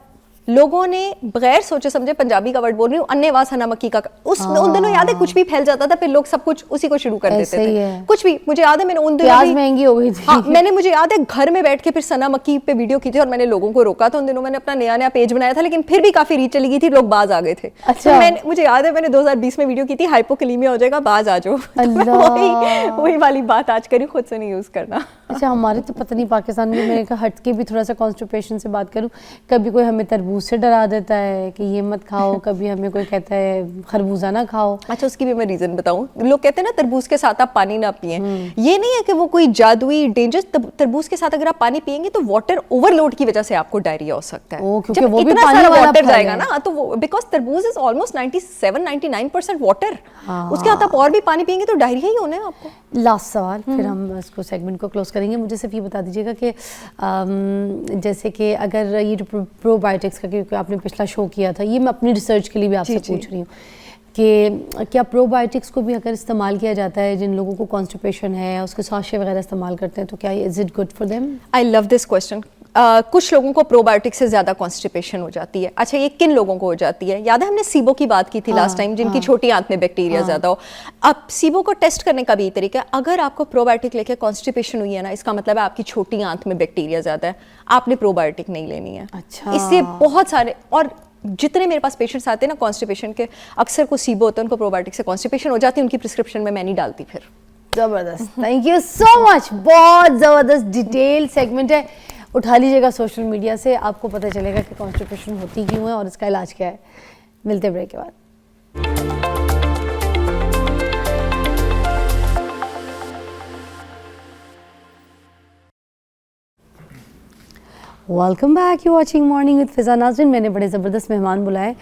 [SPEAKER 3] लोगों ने बगैर सोचे समझे, पंजाबी का वर्ड बोल रही हूँ, अन्नेवाह सना मक्की का उन दिनों याद है कुछ भी फैल जाता था, फिर लोग सब कुछ उसी को शुरू कर देते थे। कुछ भी, मुझे याद है मैंने उन दिनों
[SPEAKER 1] प्याज महंगी हो गई थी।
[SPEAKER 3] हाँ, मैंने, मुझे याद है घर में बैठ के फिर सना मक्की पे वीडियो की थी और मैंने लोगों को रोका था। उन दिनों मैंने अपना नया पेज बनाया था, लेकिन फिर भी काफी रीच चली गई थी, लोग बाज आ गए थे।
[SPEAKER 1] अच्छा,
[SPEAKER 3] तो मुझे याद है मैंने 2020 में वीडियो की थी, हाइपोकेलीमिया हो जाएगा, बाज आ जाओ। वही वाली बात आज करी, खुद से नहीं यूज करना।
[SPEAKER 1] अच्छा, हमारे तो पता नहीं पाकिस्तान में, मैंने कहा हट के भी थोड़ा सा कॉन्स्टिपेशन से बात करूं, कभी कोई हमें तरबूज से डरा देता है कि ये मत खाओ, कभी हमें कोई कहता है खरबूजा ना खाओ।
[SPEAKER 3] अच्छा, उसकी भी मैं रीजन बताऊं। लोग कहते हैं ना तरबूज के साथ आप पानी ना पिएं, ये नहीं है कि वो कोई जादुई डेंजरस, तरबूज के साथ अगर आप पानी पिएंगे तो वाटर ओवरलोड की वजह से आपको डायरिया हो सकता है।
[SPEAKER 1] जब
[SPEAKER 3] वो इतना सारा वाटर जाएगा ना, तो वो बिकॉज तरबूज इज ऑलमोस्ट 97-99% वाटर, उसके साथ आप और भी पानी पिएंगे तो डायरिया ही होना है आपको।
[SPEAKER 1] लास्ट सवाल, फिर हम इसको सेगमेंट को क्लोज करेंगे। मुझे सिर्फ ये बता दीजिएगा कि जैसे कि अगर ये जो प्रोबायोटिक्स का, क्योंकि आपने पिछला शो किया था, ये मैं अपनी रिसर्च के लिए भी आपसे पूछ रही हूँ कि क्या प्रोबायोटिक्स को भी अगर इस्तेमाल किया जाता है, जिन लोगों को कॉन्स्टिपेशन है, उसके साशे वगैरह इस्तेमाल करते हैं, तो क्या is it good for them?
[SPEAKER 3] I love this question. कुछ लोगों को प्रोबायोटिक से ज़्यादा कॉन्स्टिपेशन हो जाती है। अच्छा, ये किन लोगों को हो जाती है? याद है हमने सीबो की बात की थी लास्ट टाइम, जिनकी छोटी आंत में बैक्टीरिया ज़्यादा हो। अब सीबो को टेस्ट करने का भी तरीका है, अगर आपको प्रोबायोटिक लेके कॉन्स्टिपेशन हुई है ना, इसका मतलब है आपकी छोटी आंत में बैक्टीरिया ज़्यादा है, आपने प्रोबायोटिक नहीं लेनी है।
[SPEAKER 1] अच्छा,
[SPEAKER 3] इससे बहुत सारे, और जितने मेरे पास पेशेंट्स आते हैं ना कॉन्स्टिपेशन के, अक्सर को सीबो होता है, उनको प्रोबायोटिक से कॉन्स्टिपेशन हो जाती है, उनकी प्रिस्क्रिप्शन में मैं नहीं डालती फिर।
[SPEAKER 1] जबरदस्त, थैंक यू सो मच, बहुत ज़बरदस्त डिटेल सेगमेंट है। उठा लीजिएगा सोशल मीडिया से, आपको पता चलेगा कि कॉन्स्टिपेशन होती क्यों है और इसका इलाज क्या है। मिलते ब्रेक के बाद। Welcome back, you watching morning with Fiza. नाज़रीन, मैंने बड़े ज़बरदस्त मेहमान बुलाए।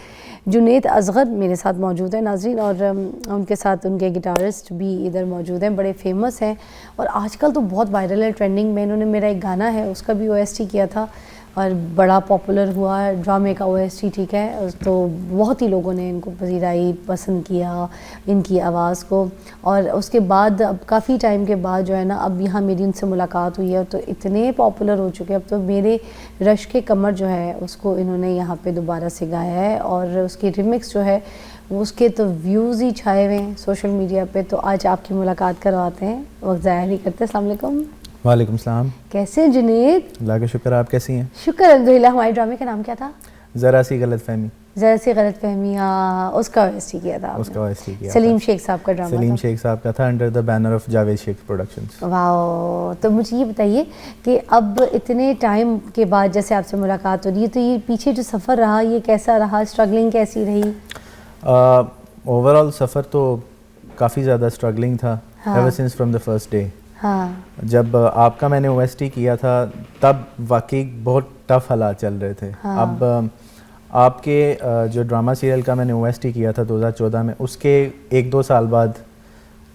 [SPEAKER 1] जुनैद असगर मेरे साथ मौजूद है नाज़रीन, और उनके साथ उनके गिटारिस्ट भी इधर मौजूद हैं, बड़े फेमस हैं और आजकल तो बहुत वायरल है, ट्रेंडिंग में। इन्होंने मेरा एक गाना है उसका भी OST किया था और बड़ा पॉपुलर हुआ, ड्रामे का OST, ठीक है। तो बहुत ही लोगों ने इनको पजीराई, पसंद किया इनकी आवाज़ को। और उसके बाद अब काफ़ी टाइम के बाद जो है ना, अब यहाँ मेरी उनसे मुलाकात हुई है तो इतने पॉपुलर हो चुके हैं अब तो। मेरे रश के कमर जो है उसको इन्होंने यहाँ पे दोबारा से गाया है और उसकी रिमिक्स जो है वो, उसके तो व्यूज़ ही छाए हुए हैं सोशल मीडिया पे। तो आज आपकी मुलाकात करवाते हैं, वक्त ज़ाया नहीं करते। अस्सलाम वालेकुम।
[SPEAKER 5] वालेकुम सलाम।
[SPEAKER 1] कैसे हैं जुनैद?
[SPEAKER 5] अल्लाह का शुक्र, आप कैसी हैं?
[SPEAKER 1] शुक्र अल्हम्दुलिल्लाह। हमारे ड्रामे का नाम क्या था?
[SPEAKER 5] ज़रा सी गलतफहमी।
[SPEAKER 1] ज़रा सी गलतफहमी, हाँ, उसका OST किया था आपने।
[SPEAKER 5] उसका OST किया
[SPEAKER 1] सलीम
[SPEAKER 5] था।
[SPEAKER 1] शेख साहब का ड्रामा
[SPEAKER 5] सलीम
[SPEAKER 1] था।
[SPEAKER 5] शेख साहब का था, under the banner of Javed Shaikh productions.
[SPEAKER 1] वाह, तो मुझे ये बताइए कि अब इतने टाइम के बाद जैसे आपसे मुलाकात हो रही है, तो ये पीछे जो सफ़र रहा ये कैसा रहा, स्ट्रगलिंग कैसी रही?
[SPEAKER 5] ओवरऑल सफ़र तो काफ़ी ज़्यादा स्ट्रगलिंग था, ever since from the first day.
[SPEAKER 1] हाँ,
[SPEAKER 5] जब आपका मैंने OST किया था तब वाकई बहुत टफ हालात चल रहे थे।
[SPEAKER 1] हाँ।
[SPEAKER 5] अब आपके जो ड्रामा सीरियल का मैंने OST किया था 2014 में, उसके 1-2 साल बाद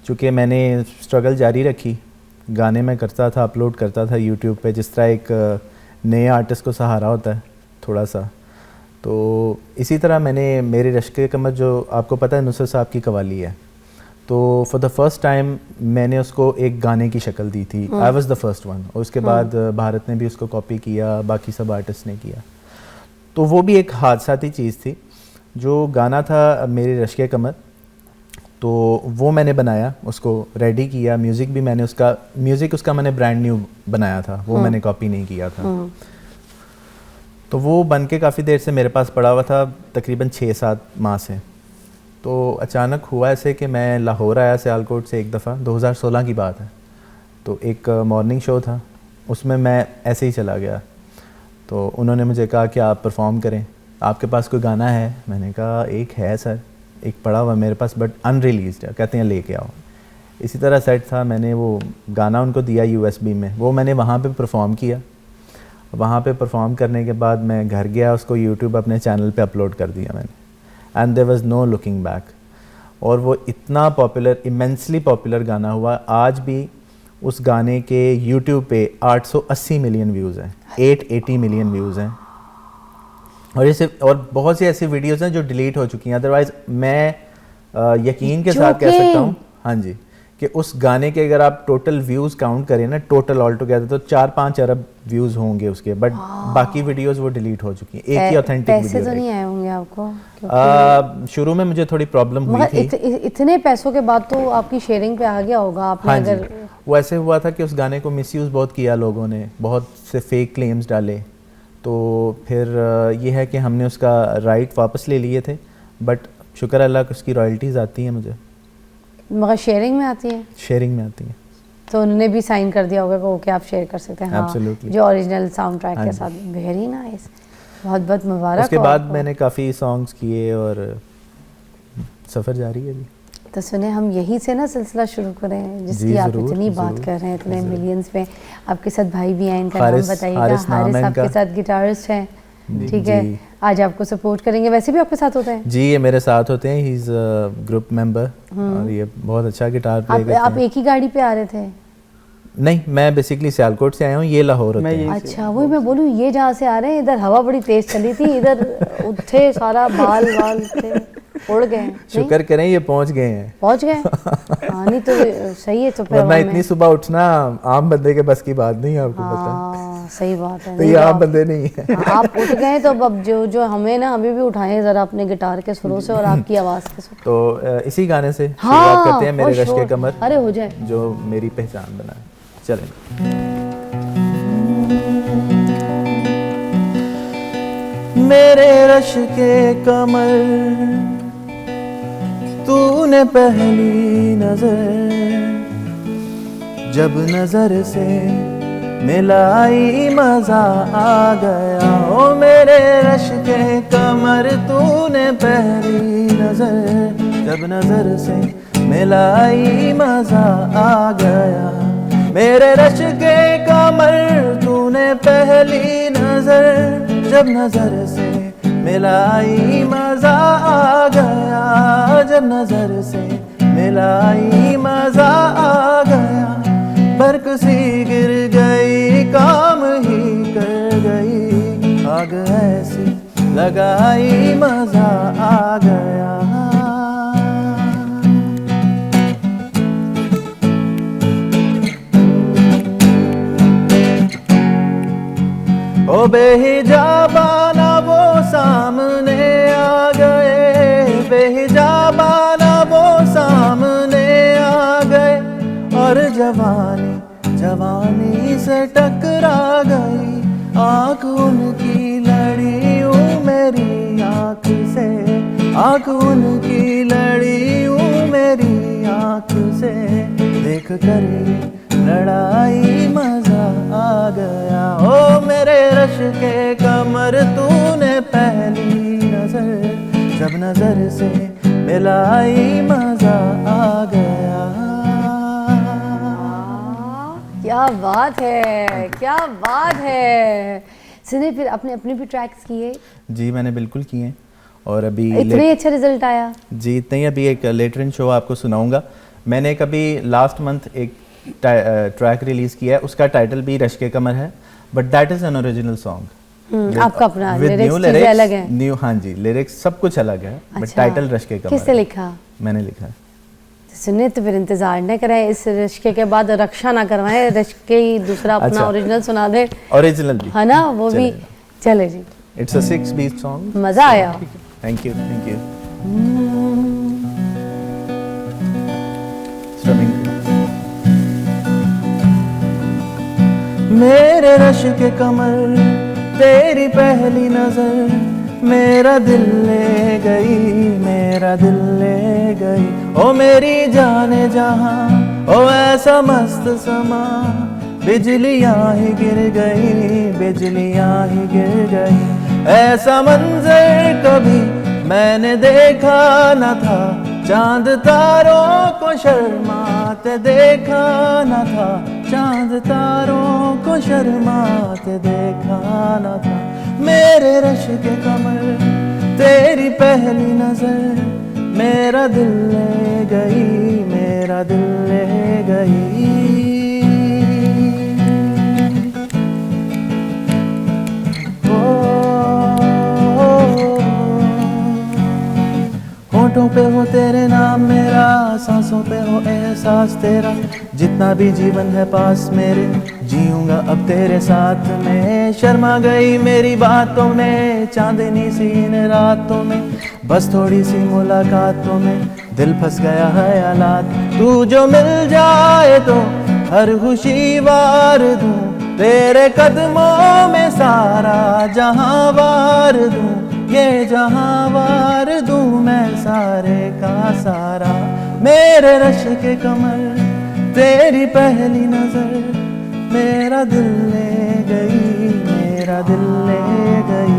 [SPEAKER 5] चूँकि मैंने स्ट्रगल जारी रखी, गाने में करता था, अपलोड करता था यूट्यूब पे, जिस तरह एक नए आर्टिस्ट को सहारा होता है थोड़ा सा, तो इसी तरह मैंने मेरे रश के कमर, जो आपको पता है नुसरत साहब की कवाली है, तो फॉर द फर्स्ट टाइम मैंने उसको एक गाने की शक्ल दी थी। I was the first one. और उसके बाद भारत ने भी उसको कॉपी किया, बाकी सब आर्टिस्ट ने किया। तो वो भी एक हादसाती चीज़ थी। जो गाना था मेरे रश के कमर, तो वो मैंने बनाया, उसको रेडी किया, म्यूज़िक भी मैंने उसका मैंने ब्रांड न्यू बनाया था, वो मैंने कॉपी नहीं किया था। तो वो बन के काफ़ी देर से मेरे पास पड़ा हुआ था, तकरीबन 6-7 माह से। तो अचानक हुआ ऐसे कि मैं लाहौर आया सियालकोट से एक दफ़ा, 2016 की बात है। तो एक मॉर्निंग शो था, उसमें मैं ऐसे ही चला गया। तो उन्होंने मुझे कहा कि आप परफॉर्म करें, आपके पास कोई गाना है? मैंने कहा एक है सर, एक पड़ा हुआ मेरे पास बट अनरिलीज्ड है। कहते हैं लेके आओ। इसी तरह सेट था, मैंने वो गाना उनको दिया USB में, वो मैंने वहाँ पे परफॉर्म किया। वहाँ पे परफॉर्म करने के बाद मैं घर गया, उसको YouTube अपने चैनल पे अपलोड कर दिया मैंने, and there was no looking back. और वो इतना पॉपुलर, इमेंसली पॉपुलर गाना हुआ। आज भी उस गाने के YouTube पे 880 मिलियन व्यूज़ हैं, 880 मिलियन व्यूज़ हैं। और ऐसे और बहुत सी ऐसी वीडियोज़ हैं जो डिलीट हो चुकी हैं। अदरवाइज़ मैं यकीन के साथ कह सकता हूँ, हाँ जी, कि उस गाने के अगर आप टोटल व्यूज़ काउंट करें ना, टोटल ऑल टुगेदर, तो 4-5 अरब व्यूज़ होंगे उसके, बट बाकी वीडियोज़ वो डिलीट हो चुकी हैं। एक ही ऑथेंटिक वीडियो।
[SPEAKER 1] पैसे तो नहीं आए होंगे आपको?
[SPEAKER 5] शुरू में मुझे थोड़ी प्रॉब्लम हुई थी।
[SPEAKER 1] इतने पैसों के बाद तो आपकी शेयरिंग पे आ गया होगा आपने।
[SPEAKER 5] हाँ
[SPEAKER 1] अगर
[SPEAKER 5] जी, वो ऐसे हुआ था कि उस गाने को मिसयूज़ बहुत किया लोगों ने, बहुत से फेक क्लेम्स डाले। तो फिर ये है कि हमने उसका राइट वापस ले लिए थे, बट शुक्र अल्लाह कि उसकी रॉयल्टीज़ आती हैं मुझे।
[SPEAKER 1] मगर शेयरिंग में आती है?
[SPEAKER 5] शेयरिंग में आती हैं।
[SPEAKER 1] तो उन्होंने भी साइन कर दिया होगा कि ओके आप शेयर कर सकते हैं। हाँ,
[SPEAKER 5] Absolutely.
[SPEAKER 1] जो ओरिजिनल साउंड ट्रैक
[SPEAKER 5] हाँ
[SPEAKER 1] के
[SPEAKER 5] जी।
[SPEAKER 1] साथ। वेरी नाइस, बहुत बहुत मुबारक।
[SPEAKER 5] उसके
[SPEAKER 1] हो
[SPEAKER 5] बाद
[SPEAKER 1] आपको।
[SPEAKER 5] मैंने काफ़ी सॉन्ग्स किए और सफ़र जारी है अभी।
[SPEAKER 1] तो सुने हम यहीं से ना सिलसिला शुरू करें जिसकी
[SPEAKER 5] जी,
[SPEAKER 1] आप
[SPEAKER 5] ज़रूर,
[SPEAKER 1] इतनी बात
[SPEAKER 5] ज़रूर,
[SPEAKER 1] कर रहे हैं, इतने
[SPEAKER 5] ज़रूर।
[SPEAKER 1] मिलियंस में। आपके साथ भाई भी हैं, इनका नाम
[SPEAKER 5] हारिस
[SPEAKER 1] बताइएगा।
[SPEAKER 5] नाम
[SPEAKER 1] हारिस
[SPEAKER 5] है
[SPEAKER 1] आपके
[SPEAKER 5] इनका।
[SPEAKER 1] साथ गिटारिस्ट हैं,
[SPEAKER 5] जी,
[SPEAKER 1] ठीक है।
[SPEAKER 5] जी।
[SPEAKER 1] आज आपको सपोर्ट करेंगे, वैसे भी आपके साथ होते हैं।
[SPEAKER 5] जी, ये मेरे साथ होते हैं, ही इज़ ग्रुप मेंबर और ये बहुत अच्छा गिटार प्ले करते
[SPEAKER 1] आप
[SPEAKER 5] हैं।
[SPEAKER 1] एक ही गाड़ी पे आ रहे थे?
[SPEAKER 5] नहीं, मैं बेसिकली सियालकोट से आया हूँ, ये लाहौर होते हैं।
[SPEAKER 1] अच्छा, वही मैं बोलूँ, ये जहाँ से आ रहे हैं, इधर हवा बड़ी तेज चली थी, इधर थे सारा बाल थे उड़ गए। नहीं?
[SPEAKER 5] शुक्र करें ये पहुँच गए हैं।
[SPEAKER 1] पहुंच गए? हाँ, नहीं तो सही है। तो फिर
[SPEAKER 5] वरना
[SPEAKER 1] हवा
[SPEAKER 5] इतनी
[SPEAKER 1] में-
[SPEAKER 5] सुबह उठना आम बंदे के बस की बात नहीं है, आपको पता है।
[SPEAKER 1] हाँ, सही बात है।
[SPEAKER 5] तो
[SPEAKER 1] नहीं
[SPEAKER 5] ये
[SPEAKER 1] तो
[SPEAKER 5] आम
[SPEAKER 1] आप-
[SPEAKER 5] बंदे नहीं है।
[SPEAKER 1] हाँ, आप उठ गए तो अब जो हमें ना अभी भी उठाएं जरा अपने गिटार के सुरों से और आपकी आवाज़ के सुर।
[SPEAKER 5] तो इसी गाने से शुरुआत करते हैं, मेरे
[SPEAKER 1] और
[SPEAKER 5] रश के
[SPEAKER 1] शोर।
[SPEAKER 5] कमर,
[SPEAKER 1] अरे हो जाए।
[SPEAKER 5] जो मेरी पहचान बना है। चलें। मेरे रश के कमर, तूने पहली नजर जब नजर से मिलाई मजा आ गया। ओ मेरे रश के कमर, तूने पहली नजर जब नजर से मिलाई मजा आ गया। मेरे रश के कमर, तूने पहली नजर जब नजर से मिलाई मजा आ गया। जब नजर से मिलाई मजा आ गया। बरक सी गिर गई, काम ही कर गई, आग ऐसी लगाई मजा आ गया। ओ बेहिजाबाना वो सामने आ गए, बेहिजाबाना वो सामने आ गए, और जवानी जवानी से टकरा गई। आँख उनकी लड़ी यूं मेरी आँख से, आँख उनकी लड़ी यूं मेरी आँख से, देख कर लड़ाई मजा आ गया। ओ मेरे रश के कमर, तूने पहली नजर जब नजर से मिलाई मजा आ गया।
[SPEAKER 1] क्या बात है, क्या बात है। सुनिए, फिर आपने अपने भी ट्रैक्स किए?
[SPEAKER 5] जी, मैंने बिल्कुल किए हैं। और अभी
[SPEAKER 1] इतने अच्छा रिजल्ट आया?
[SPEAKER 5] जी, इतने ही। अभी एक लेटर इन शो आपको सुनाऊंगा। मैंने कभी लास्ट मंथ एक ट्रैक रिलीज़ किया है, उसका टाइटल भी रश के कमर है, but that is an original song.
[SPEAKER 1] आपका अपना
[SPEAKER 5] With
[SPEAKER 1] लिरिक्स
[SPEAKER 5] new
[SPEAKER 1] चीज़ें
[SPEAKER 5] lyrics,
[SPEAKER 1] अलग हैं?
[SPEAKER 5] न्यू, हाँ जी, लिरिक्स सब कुछ अलग है, बट
[SPEAKER 1] अच्छा।
[SPEAKER 5] टाइटल रश के कमर
[SPEAKER 1] किसने
[SPEAKER 5] है।
[SPEAKER 1] लिखा?
[SPEAKER 5] मैंने लिखा है।
[SPEAKER 1] सुनिए, तो फिर इंतजार न करें, इस रिश्के के बाद रक्षा ना करवाएं, रिश्के ही दूसरा अपना
[SPEAKER 5] अच्छा।
[SPEAKER 1] ओरिजिनल सुना दे,
[SPEAKER 5] ओरिजिनल भी
[SPEAKER 1] है ना? वो भी
[SPEAKER 5] चलेगा।
[SPEAKER 1] चले जी।
[SPEAKER 5] It's a 6 beat song.
[SPEAKER 1] मजा आया।
[SPEAKER 5] Thank you, thank you. Strumming. मेरे रश के कमर, तेरी पहली नजर मेरा दिल ले गई, मेरा दिल ले गई। ओ मेरी जाने जहां ओ ऐसा मस्त समा बिजलियां ही गिर गई, बिजलियां ही गिर गई। ऐसा मंजर कभी मैंने देखा न था, चांद तारों को शर्माते देखा न था, चांद तारों को शर्माते देखा न था। मेरे रश के कमर तेरी पहली नजर, मेरा दिल ले गई, मेरा दिल ले गई। होठों पे हो तेरे नाम मेरा, सांसों पे हो एहसास तेरा, जितना भी जीवन है पास मेरे, जीऊंगा अब तेरे साथ में। शर्मा गई मेरी बातों में, चांदनी सी इन रातों में, बस थोड़ी सी मुलाकातों में दिल फंस गया है हालात। तू जो मिल जाए तो हर खुशी वार दूं, तेरे कदमों में सारा जहां वार दूं, ये जहां वार दूं मैं सारे का सारा। मेरे रश के कमर तेरी पहली नजर, मेरा दिल ले गई, मेरा दिल ले गई।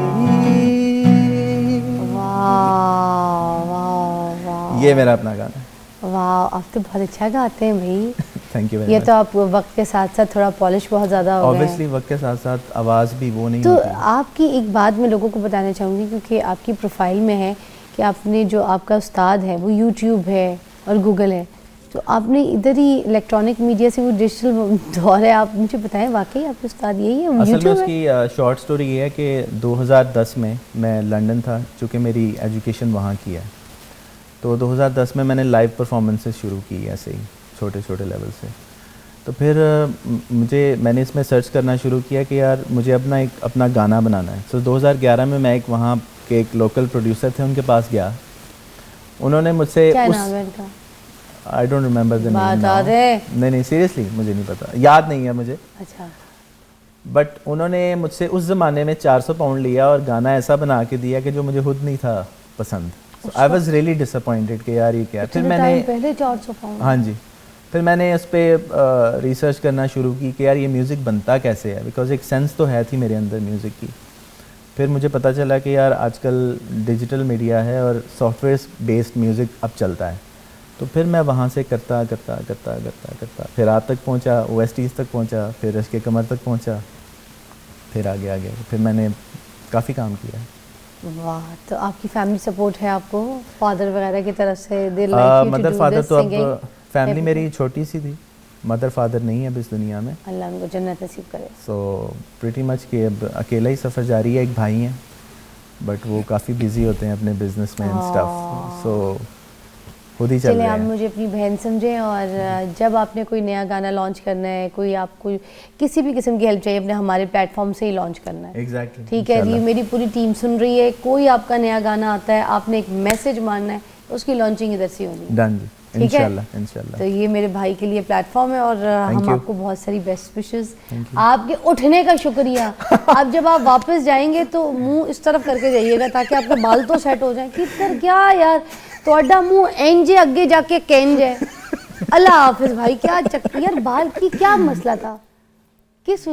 [SPEAKER 1] वाह वाह वाह,
[SPEAKER 5] ये मेरा अपना गाना है।
[SPEAKER 1] वाह आप तो बहुत अच्छा गाते हैं भाई।
[SPEAKER 5] थैंक यू वेरी
[SPEAKER 1] ये
[SPEAKER 5] मच।
[SPEAKER 1] तो आप वक्त के साथ साथ थोड़ा पॉलिश बहुत ज़्यादा हो गए हैं।
[SPEAKER 5] ऑब्वियसली वक्त के साथ साथ आवाज़ भी वो नहीं
[SPEAKER 1] तो
[SPEAKER 5] होती।
[SPEAKER 1] आपकी एक बात मैं लोगों को बताना चाहूँगी, क्योंकि आपकी प्रोफाइल में है कि आपने जो आपका उस्ताद है वो यूट्यूब है और गूगल है, तो आपने इधर ही इलेक्ट्रॉनिक मीडिया से वो डिजिटल दौर है, आप मुझे बताएं वाकई आपके उस्ताद यही है,
[SPEAKER 5] असल में
[SPEAKER 1] यूट्यूब है?
[SPEAKER 5] उसकी शॉर्ट स्टोरी ये है कि 2010 में मैं लंदन था, चूँकि मेरी एजुकेशन वहाँ की है, तो 2010 में मैंने लाइव परफॉर्मेंसेस शुरू की ऐसे ही छोटे छोटे लेवल से। तो फिर मैंने इसमें सर्च करना शुरू किया कि यार मुझे अपना गाना बनाना है। तो 2011 में मैं एक वहाँ के एक लोकल प्रोड्यूसर थे, उनके पास गया। उन्होंने मुझसे
[SPEAKER 1] क्या नाम है उनका?
[SPEAKER 5] I don't remember the name.
[SPEAKER 1] बता दे।
[SPEAKER 5] नहीं सीरियसली मुझे नहीं पता, याद नहीं है मुझे।
[SPEAKER 1] अच्छा।
[SPEAKER 5] बट उन्होंने मुझसे उस ज़माने में 400 पाउंड लिया और गाना ऐसा बना के दिया कि जो मुझे खुद नहीं था पसंद। आई वॉज रियली डिसअपॉइंटेड कि यार ये क्या। फिर मैंने
[SPEAKER 1] पहले 400 पाउंड।
[SPEAKER 5] हाँ जी, फिर मैंने उस पर रिसर्च करना शुरू की कि यार ये म्यूज़िक बनता कैसे है, बिकॉज एक सेंस तो है थी मेरे अंदर म्यूज़िक की। फिर मुझे पता चला कि यार आजकल डिजिटल मीडिया है और सॉफ्टवेयर बेस्ड म्यूज़िक अब चलता है। तो फिर मैं वहाँ से करता फिर आप तक पहुँचा, OSTs तक पहुँचा, फिर रश के कमर तक पहुँचा, फिर आगे फिर मैंने काफ़ी काम किया।
[SPEAKER 1] वाह, तो आपकी फैमिली सपोर्ट है आपको, फादर वगैरह की तरफ से? They like you to
[SPEAKER 5] mother
[SPEAKER 1] do
[SPEAKER 5] father
[SPEAKER 1] this
[SPEAKER 5] to
[SPEAKER 1] singing?
[SPEAKER 5] अब फैमिली मेरी छोटी सी थी, मदर फादर नहीं है अब इस दुनिया में।
[SPEAKER 1] अल्लाह उनको जन्नत नसीब करे।
[SPEAKER 5] सो प्रीटी मच कि अब अकेला ही सफ़र जारी है। एक भाई हैं बट वो काफ़ी बिजी होते हैं अपने बिजनेस में एंड स्टफ, सो खुद ही चल
[SPEAKER 1] चलिए
[SPEAKER 5] रहे
[SPEAKER 1] आप
[SPEAKER 5] हैं।
[SPEAKER 1] मुझे अपनी बहन समझें, और जब आपने कोई नया गाना लॉन्च करना है, कोई आपको किसी भी किस्म की हेल्प चाहिए, अपने हमारे प्लेटफॉर्म से ही लॉन्च करना है।
[SPEAKER 5] एग्जैक्टली,
[SPEAKER 1] ठीक है जी, मेरी पूरी टीम सुन रही है। कोई आपका नया गाना आता है, आपने एक मैसेज मानना है, उसकी लॉन्चिंग इधर से होनी है।
[SPEAKER 5] डन जी,
[SPEAKER 1] ठीक है?
[SPEAKER 5] इंशाल्लाह।
[SPEAKER 1] तो ये मेरे भाई के लिए प्लेटफॉर्म है, और हम
[SPEAKER 5] you.
[SPEAKER 1] आपको बहुत सारी बेस्ट विशेस। आपके उठने का शुक्रिया। अब जब आप वापस जाएंगे तो मुंह इस तरफ करके जाइएगा ताकि आपके बाल तो सेट हो जाएं। किधर क्या यार, तोड़ा मुंह एंजे अगे जाके केंज है। अल्लाह हाफिज भाई। क्या यार बाल की क्या मसला था, किस